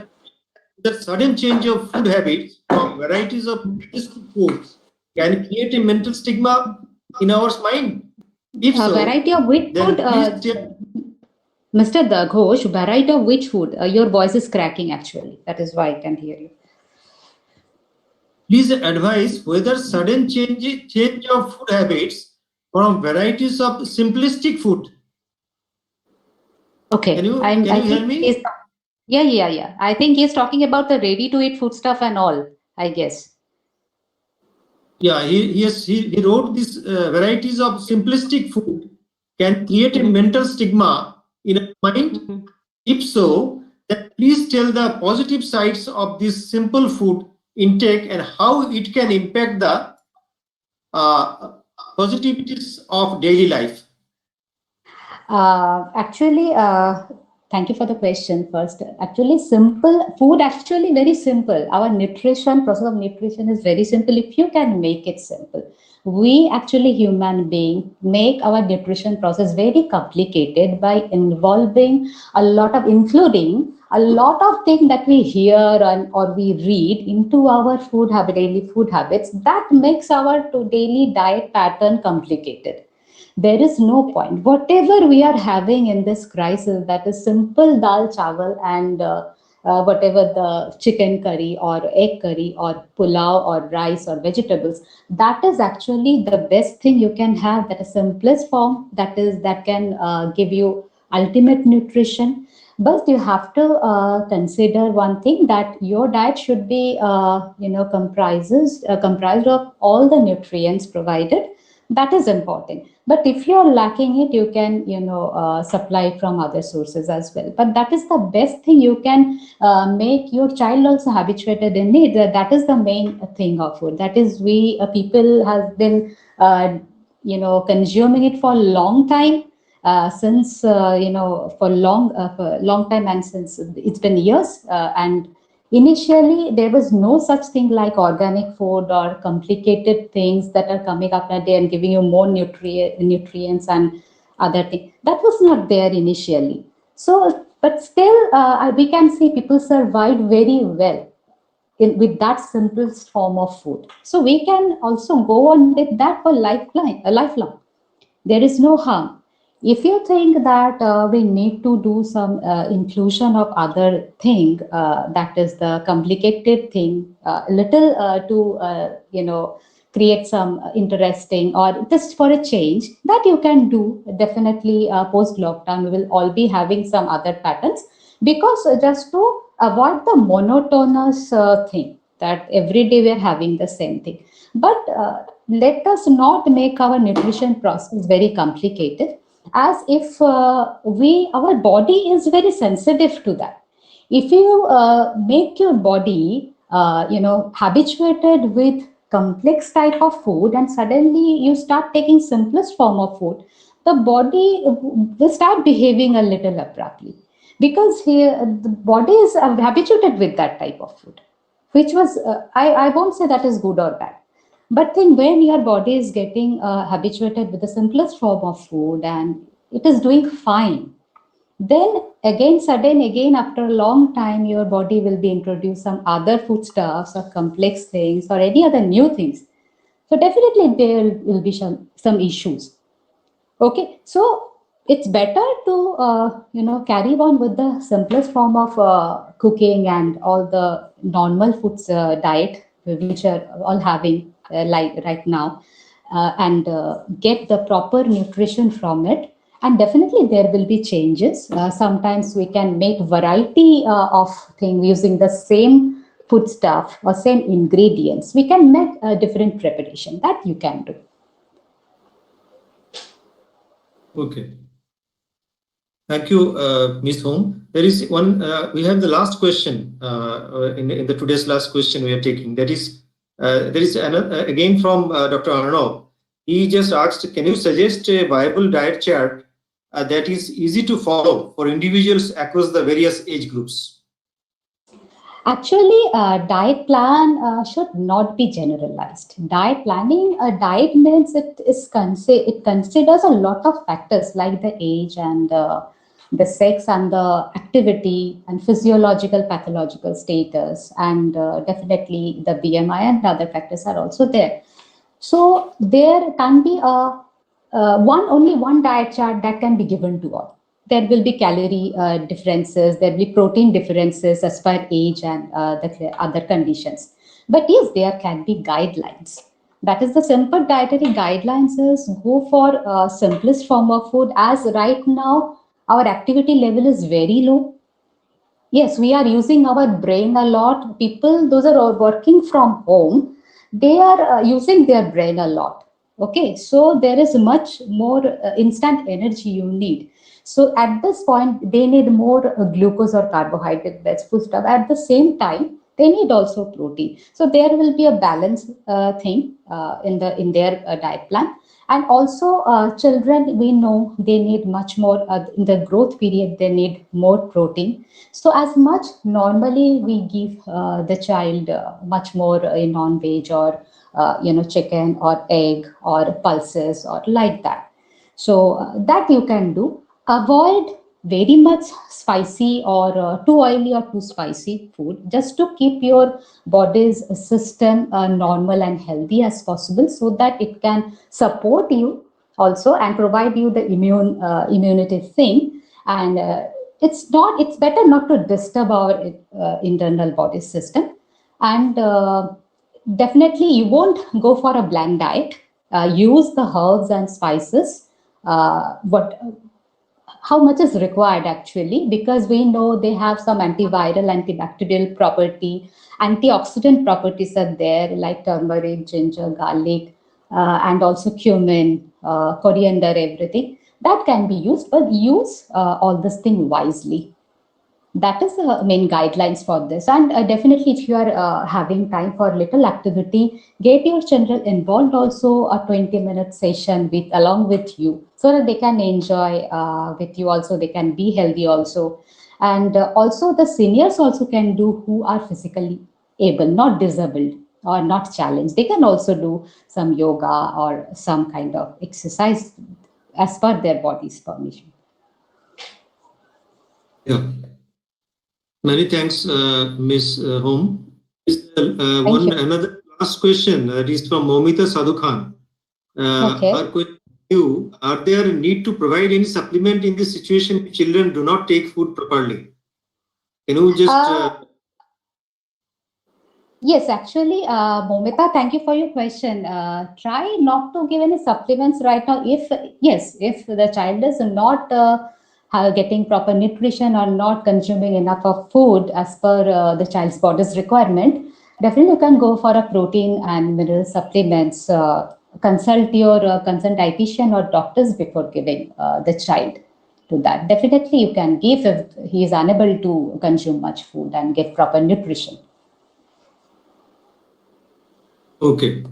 the sudden change of food habits from varieties of simplistic foods can create a mental stigma in our mind. If so, Variety of which then food, please tell Mr. Ghosh, variety of which food? Your voice is cracking actually. That is why I can't hear you. Please advise whether sudden change of food habits from varieties of simplistic food. Okay. Can you I hear think me? Yeah. I think he's talking about the ready-to-eat food stuff and all, I guess. Yeah, he wrote this varieties of simplistic food can create a mental stigma in a mind. If so, then please tell the positive sides of this simple food intake and how it can impact the positivities of daily life. Actually, thank you for the question first. Actually, simple food, actually very simple. Our nutrition, process of nutrition is very simple if you can make it simple. We actually human beings make our nutrition process very complicated by involving a lot of, including a lot of things that we hear or we read into our food habit, daily food habits, that makes our daily diet pattern complicated. There is no point. Whatever we are having in this crisis, that is simple dal chawal and whatever the chicken curry or egg curry or pulao or rice or vegetables, that is actually the best thing you can have. That is simplest form. That can give you ultimate nutrition. But you have to consider one thing, that your diet should be comprised of all the nutrients provided. That is important. But if you're lacking it, you can supply from other sources as well. But that is the best thing. You can make your child also habituated in it. That is the main thing of food. That is, we people have been consuming it for a long time. Since for long time, and since it's been years, and initially there was no such thing like organic food or complicated things that are coming up a day and giving you more nutrients and other things. That was not there initially. So, but still we can see people survived very well with that simplest form of food. So we can also go on with that for lifelong. There is no harm. If you think that we need to do some inclusion of other thing, that is the complicated thing, little to create some interesting or just for a change, that you can do definitely. Post lockdown, we will all be having some other patterns, because just to avoid the monotonous thing. that every day we are having the same thing. But let us not make our nutrition process very complicated, as if our body is very sensitive to that. If you make your body habituated with complex type of food, and suddenly you start taking simplest form of food, the body will start behaving a little abruptly, because the body is habituated with that type of food, which was I won't say that is good or bad, but then when your body is getting habituated with the simplest form of food and it is doing fine, then again after a long time your body will be introduced some other foodstuffs or complex things or any other new things. So definitely there will be some issues. Okay, so it's better to carry on with the simplest form of cooking and all the normal foods diet which are all having like right now, and get the proper nutrition from it. And definitely there will be changes. Sometimes we can make variety of things using the same food stuff or same ingredients. We can make a different preparation that you can do. Okay. Thank you, Ms. Home. There is one, we have the last question in the today's last question we are taking. That is, there is another, again from Dr. Arnav. He just asked, can you suggest a viable diet chart that is easy to follow for individuals across the various age groups? Actually, diet plan should not be generalized. Diet planning, diet means it considers a lot of factors like the age and the sex and the activity and physiological pathological status, and definitely the BMI and other factors are also there. So there can be only one diet chart that can be given to all. There will be calorie differences, there will be protein differences as per age and the other conditions. But yes, there can be guidelines. That is, the simple dietary guidelines is go for simplest form of food, as right now our activity level is very low. Yes, we are using our brain a lot. People, those are working from home, they are using their brain a lot. Okay, so there is much more instant energy you need. So at this point, they need more glucose or carbohydrate based food stuff. At the same time, they need also protein. So there will be a balance thing in their diet plan. And also children, we know they need much more in the growth period, they need more protein. So as much normally we give the child much more non-veg or chicken or egg or pulses or like that. So that you can do. Avoid very much spicy or too oily or too spicy food, just to keep your body's system normal and healthy as possible, so that it can support you also and provide you the immunity thing. And it's better not to disturb our internal body system. And definitely you won't go for a bland diet. Use the herbs and spices how much is required actually, because we know they have some antiviral, antibacterial property, antioxidant properties are there, like turmeric, ginger, garlic, and also cumin, coriander, everything that can be used, but use all this thing wisely. That is the main guidelines for this. And definitely if you are having time for little activity, get your children involved also, a 20-minute session along with you, so that they can enjoy with you also, they can be healthy also. And also the seniors also can do, who are physically able, not disabled or not challenged. They can also do some yoga or some kind of exercise as per their body's permission. Yeah. Many thanks, Ms. Home. Another last question that is from Momita Sadhu Khan. Okay. Our question to you, are there a need to provide any supplement in this situation if children do not take food properly? Can you just... Yes, actually, Momita, thank you for your question. Try not to give any supplements right now. If the child is not getting proper nutrition or not consuming enough of food as per the child's body's requirement, definitely you can go for a protein and mineral supplements. Consult your concerned dietitian or doctors before giving the child to that. Definitely you can give if he is unable to consume much food and get proper nutrition. Okay.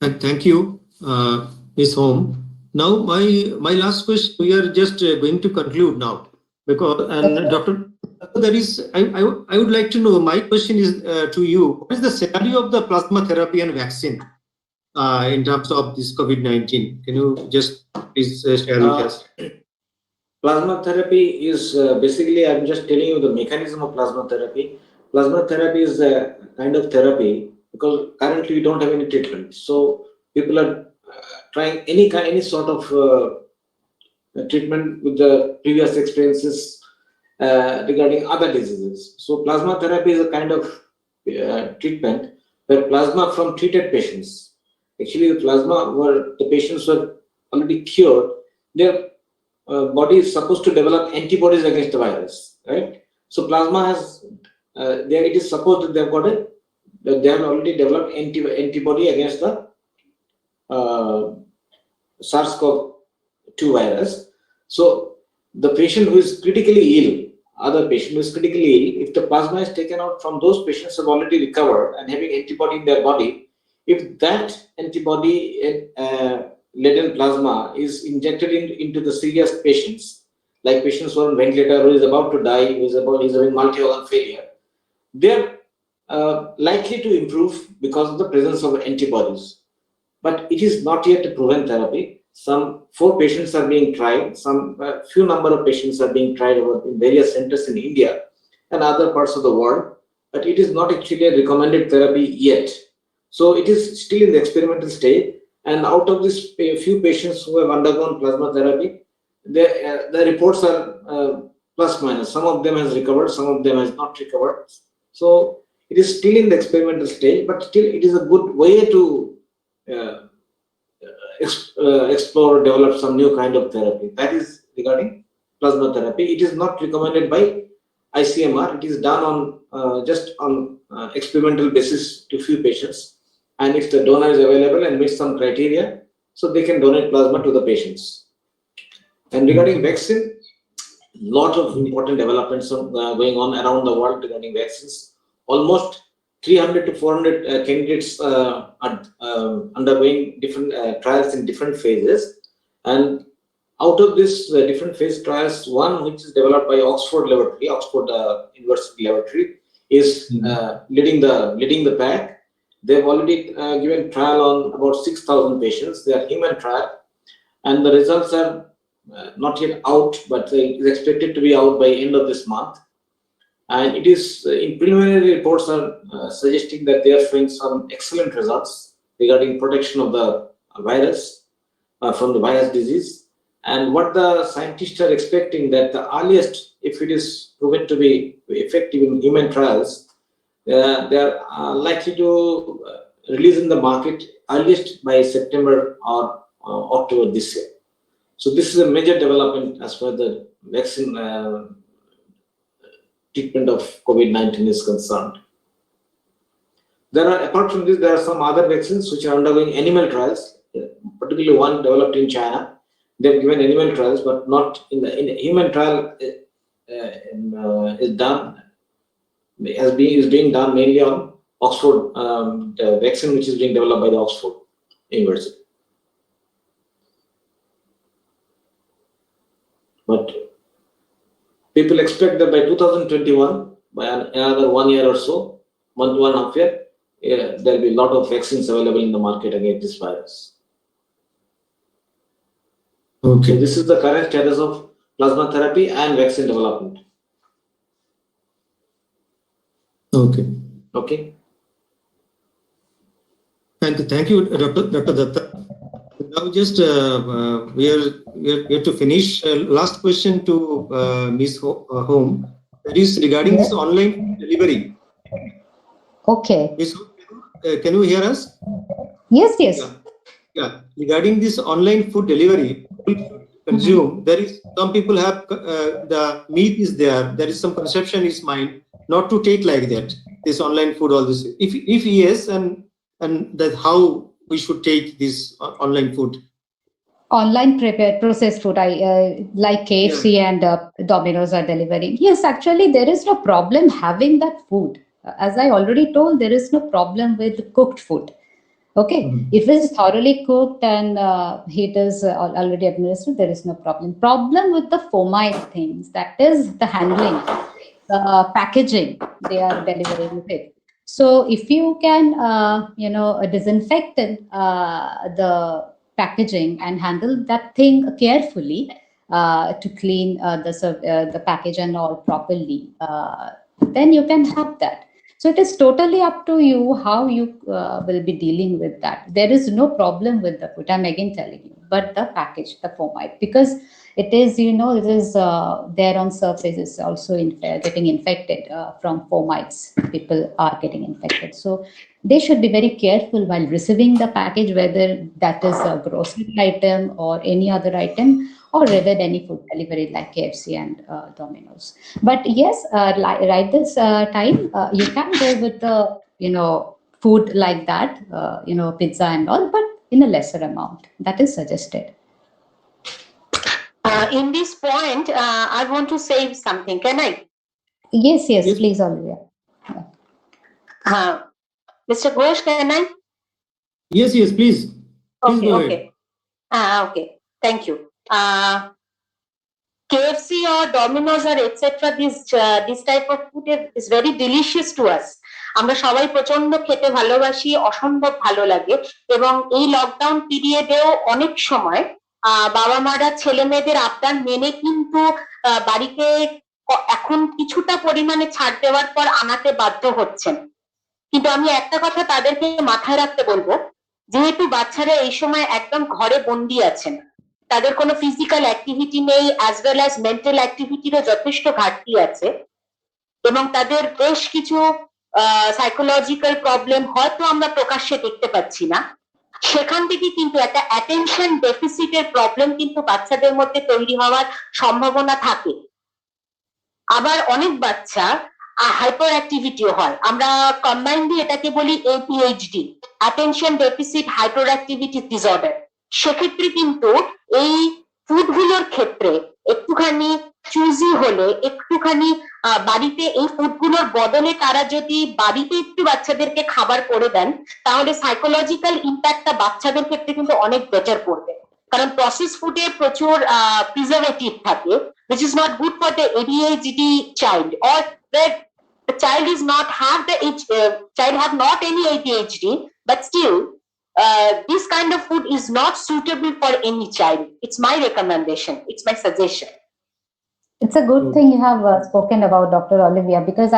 And thank you, Ms. Home. Now, my last question, we are just going to conclude now, because, and Okay. Dr. There is, I would like to know, my question is to you, what is the scenario of the plasma therapy and vaccine in terms of this COVID-19? Can you just please share with us? Plasma therapy is basically, I'm just telling you the mechanism of plasma therapy. Plasma therapy is a kind of therapy because currently we don't have any treatment. So people are trying any sort of treatment with the previous experiences regarding other diseases. So plasma therapy is a kind of treatment where plasma from treated patients, actually the plasma where the patients were already cured, their body is supposed to develop antibodies against the virus, right? So plasma has, there it is supposed that they have already developed antibody against the SARS-CoV-2 virus. So the patient who is critically ill, other patient who is critically ill, if the plasma is taken out from those patients who have already recovered and having antibody in their body, if that antibody laden plasma is injected into the serious patients, like patients who are on ventilator, who is about to die, who is having multi-organ failure, they are likely to improve because of the presence of antibodies. But it is not yet a proven therapy. Some 4 patients are being tried. Some few number of patients are being tried in various centers in India and other parts of the world. But it is not actually a recommended therapy yet. So it is still in the experimental stage. And out of these few patients who have undergone plasma therapy, the reports are plus minus. Some of them has recovered, some of them has not recovered. So it is still in the experimental stage, but still it is a good way to explore, develop some new kind of therapy. That is regarding plasma therapy. It is not recommended by ICMR. It is done on just on experimental basis to few patients. And if the donor is available and meets some criteria, so they can donate plasma to the patients. And regarding vaccine, lot of important developments going on around the world regarding vaccines. Almost 300 to 400 candidates are undergoing different trials in different phases. And out of this different phase trials, one which is developed by Oxford Laboratory, Oxford University Laboratory, is leading the pack. They've already given trial on about 6,000 patients. They are human trial, and the results are not yet out, but it is expected to be out by end of this month. And it is in preliminary reports are suggesting that they are showing some excellent results regarding protection of the virus from the virus disease. And what the scientists are expecting that the earliest, if it is proven to be effective in human trials, they are likely to release in the market earliest by September or October this year. So this is a major development as far as the vaccine treatment of COVID-19 is concerned. Apart from this, there are some other vaccines which are undergoing animal trials, particularly one developed in China. They've given animal trials, but not in the human trial is being done mainly on Oxford, the vaccine which is being developed by the Oxford University. But people expect that by 2021, by another 1 year or so, 1 to 1.5 years, there will be a lot of vaccines available in the market against this virus. Okay. So this is the current status of plasma therapy and vaccine development. Okay. Okay. Thank you, Dr. Datta. Now, just we are here to finish. Last question to Ms. Home. That is regarding this online delivery. Okay. Ms. Home, can you hear us? Yes, yes. Yeah. Regarding this online food delivery, people consume. There is some people have the meat is there. There is some conception is mind not to take like that. this online food, all this? If yes, and that how we should take this online food? Online prepared processed food, like KFC and Domino's are delivering. Yes, actually, there is no problem having that food. As I already told, there is no problem with cooked food. Okay, if it is thoroughly cooked and heat is already administered, there is no problem. Problem with the fomite things, that is the handling, the packaging they are delivering with. So if you can, disinfect the packaging and handle that thing carefully to clean the package and all properly, then you can have that. So it is totally up to you how you will be dealing with that. There is no problem with the food, I'm again telling you, but the package, the fomite, because it is, it is there on surface is also getting infected from fomites. People are getting infected. So they should be very careful while receiving the package, whether that is a grocery item or any other item, or rather any food delivery like KFC and Domino's. But yes, right this time, you can go with the, food like that, pizza and all, but in a lesser amount. That is suggested. In this point, I want to say something. Can I? Yes, please, Olivia. Mr. Ghosh, can I? Yes, please. Please Okay, go okay. Okay, thank you. KFC or Domino's or etc. This type of food is very delicious to us. আমরা সবাই প্রচন্ড খেতে ভালোবাসি, অসম্ভব ভালো লাগে, এবং এই লকডাউন পিরিয়ডেও অনেক সময় বাবা মারা ছেলে মেয়েদের আবদার মেনে কিন্তু বাড়িতে এখন কিছুটা পরিমাণে ছাড় দেওয়ার পর আনাতে বাধ্য হচ্ছেন। কিন্তু আমি একটা কথা তাদেরকে মাথায় রাখতে বলবো, যেহেতু বাচ্চারা এই সময় একদম ঘরে বন্দি আছেন, তাদের কোনো ফিজিক্যাল অ্যাক্টিভিটি নেই, অ্যাজ ওয়েল অ্যাজ মেন্টাল অ্যাক্টিভিটিরও যথেষ্ট ঘাটতি আছে, এবং তাদের বেশ কিছু সাইকোলজিক্যাল প্রবলেম হয়তো আমরা প্রকাশ্যে দেখতে পাচ্ছি না, সেখান থেকে কিন্তু একটা অ্যাটেনশন ডেফিসিটের প্রবলেম কিন্তু বাচ্চাদের মধ্যে তৈরি হওয়ার সম্ভাবনা থাকে। আবার অনেক বাচ্চা হাইপার অ্যাক্টিভিটিও হয়, আমরা কম্বাইন্ডলি এটাকে বলি ADHD, attention deficit hyper activity disorder. সেক্ষেত্রে কিন্তু এই ফুডগুলোর ক্ষেত্রে একটুখানি চুজি হলে, একটুখানি বাড়িতে এই ফুডগুলোর বদলে তারা যদি বাড়িতে একটু বাচ্চাদেরকে খাবার করে দেন, তাহলে সাইকোলজিক্যাল ইম্প্যাক্টটা বাচ্চাদের ক্ষেত্রে কিন্তু অনেক বেটার পড়বে। কারণ প্রসেস ফুডে প্রচুর প্রিজারভেটিভ থাকে, which is not good for the ADHD child, or the child is not have child have not any ADHD, but still this kind of food is not suitable for any child. It's my recommendation, it's my suggestion. It's a good thing you have spoken about, Dr. Olivia, because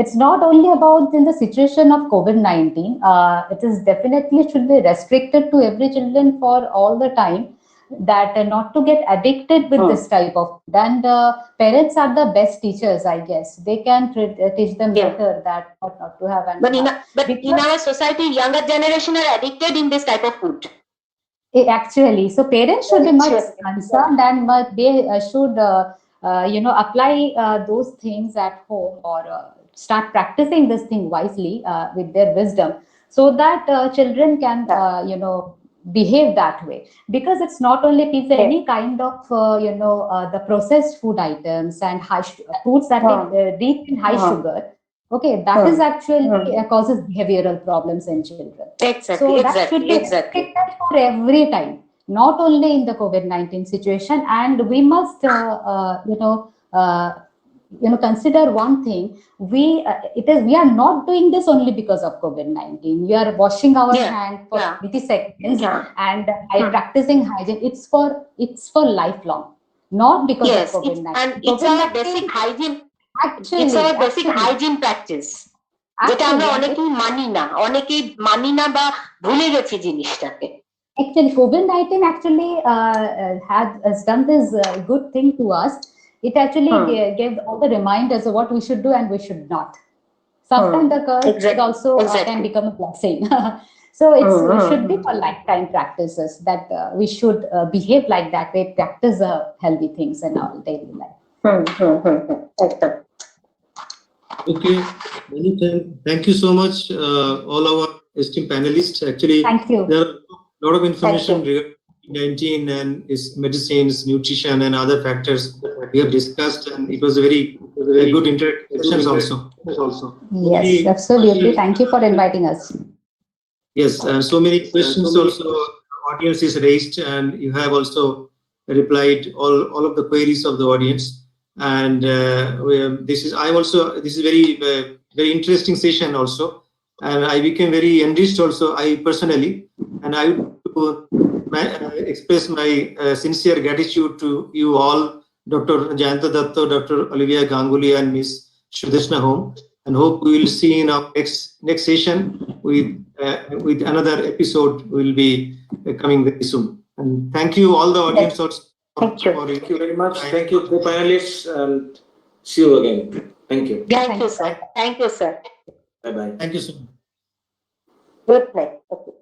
it's not only about in the situation of COVID-19, it is definitely should be restricted to every children for all the time, that not to get addicted with this type of food. And parents are the best teachers, I guess. They can teach them better that what not to have. And but in our society, younger generation are addicted in this type of food. Actually, so parents should be much concerned, and they should apply those things at home, or start practicing this thing wisely with their wisdom, so that children can behave that way. Because it's not only pizza, any kind of the processed food items and foods that are deep in high sugar, okay, that is actually causes behavioral problems in children. Exactly. So that should be expected for every time, not only in the COVID-19 situation. And we must consider one thing. We are not doing this only because of COVID-19. We are washing our hands for 20 seconds and practicing hygiene. It's for lifelong, not because of COVID-19. And it's our basic hygiene. It's our basic hygiene practice, যেটা আমরা অনেকেই মানি না বা ভুলে গেছি জিনিসটাকে। Actually, COVID-19 actually has done this good thing to us. It actually gave all the reminders of what we should do and we should not. Sometimes the curse also can become a blessing. So it should be for lifetime practices, that we should behave like that. We practice healthy things in our daily life. Okay. Thank you so much, all our esteemed panelists. Actually, Thank you. there are a lot of information Thank regarding COVID-19 and its medicines, nutrition, and other factors we have discussed, and it was a very good interactions also. Yes, absolutely. Thank you for inviting us. Yes, and so many questions also audience is raised, and you have also replied all of the queries of the audience. And this is very interesting session also, and I became very enriched also, I personally, and I would express my sincere gratitude to you all, Dr. Jayanta Datto, Dr. Olivia Ganguly, and Ms. Sudeshna Home, and hope we will see in our next session with another episode. Will be coming very soon. And thank you all the audience also. Thank you. Thank you very much. Thank you, co-panelists, and see you again. Thank you. Thank you, sir. Thank you, sir. Bye-bye. Thank you so much. Good night. Okay.